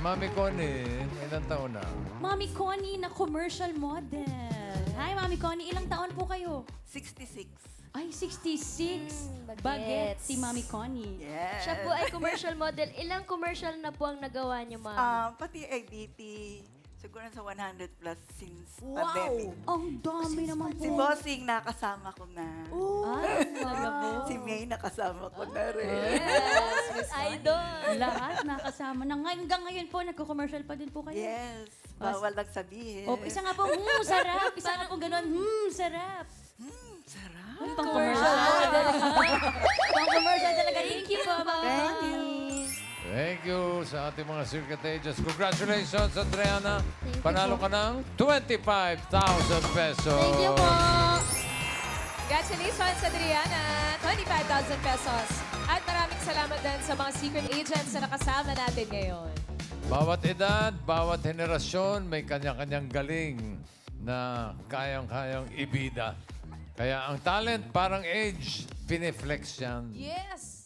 [SPEAKER 1] Mami Connie, ilang taon na?
[SPEAKER 6] Mami Connie na commercial model. Hi, Mami Connie. Ilang taon po kayo?
[SPEAKER 8] 66.
[SPEAKER 6] Ay, 66.
[SPEAKER 5] bagets.
[SPEAKER 6] Bagets si Mami Connie.
[SPEAKER 8] Yes.
[SPEAKER 5] Siya po ay commercial model. Ilang commercial na po ang nagawa niyo, ma'am?
[SPEAKER 8] Pati ABT, siguro sa 100 plus since pandemic.
[SPEAKER 6] Ang dami naman po.
[SPEAKER 8] Si Bossing, nakasama ko na.
[SPEAKER 6] Ay, talaga po.
[SPEAKER 8] Si May, nakasama ko na rin.
[SPEAKER 5] Yes, Miss Idol.
[SPEAKER 6] Lahat nakasama na. Hanggang ngayon po, nagko-commercial pa din po kayo.
[SPEAKER 8] Yes. Bawal lang sabihin.
[SPEAKER 6] O, isa nga po, sarap. Isa nga po ganun, sarap.
[SPEAKER 8] Sarap.
[SPEAKER 6] Ang pang-commercial. Pang-commercial talaga. Thank you po, Mami
[SPEAKER 8] Thank
[SPEAKER 6] Connie.
[SPEAKER 1] Thank you sa ating mga circuitages. Congratulations, Adriana. Panalo ka ng 25,000 pesos.
[SPEAKER 5] Thank you po.
[SPEAKER 3] Congratulations, Adriana! 25,000 pesos. At maraming salamat din sa mga secret agents na nakasama natin ngayon.
[SPEAKER 1] Bawat edad, bawat henerasyon, may kanya-kanyang galing na kayang-kayang ibida. Kaya ang talent, parang age, piniflex yan.
[SPEAKER 3] Yes!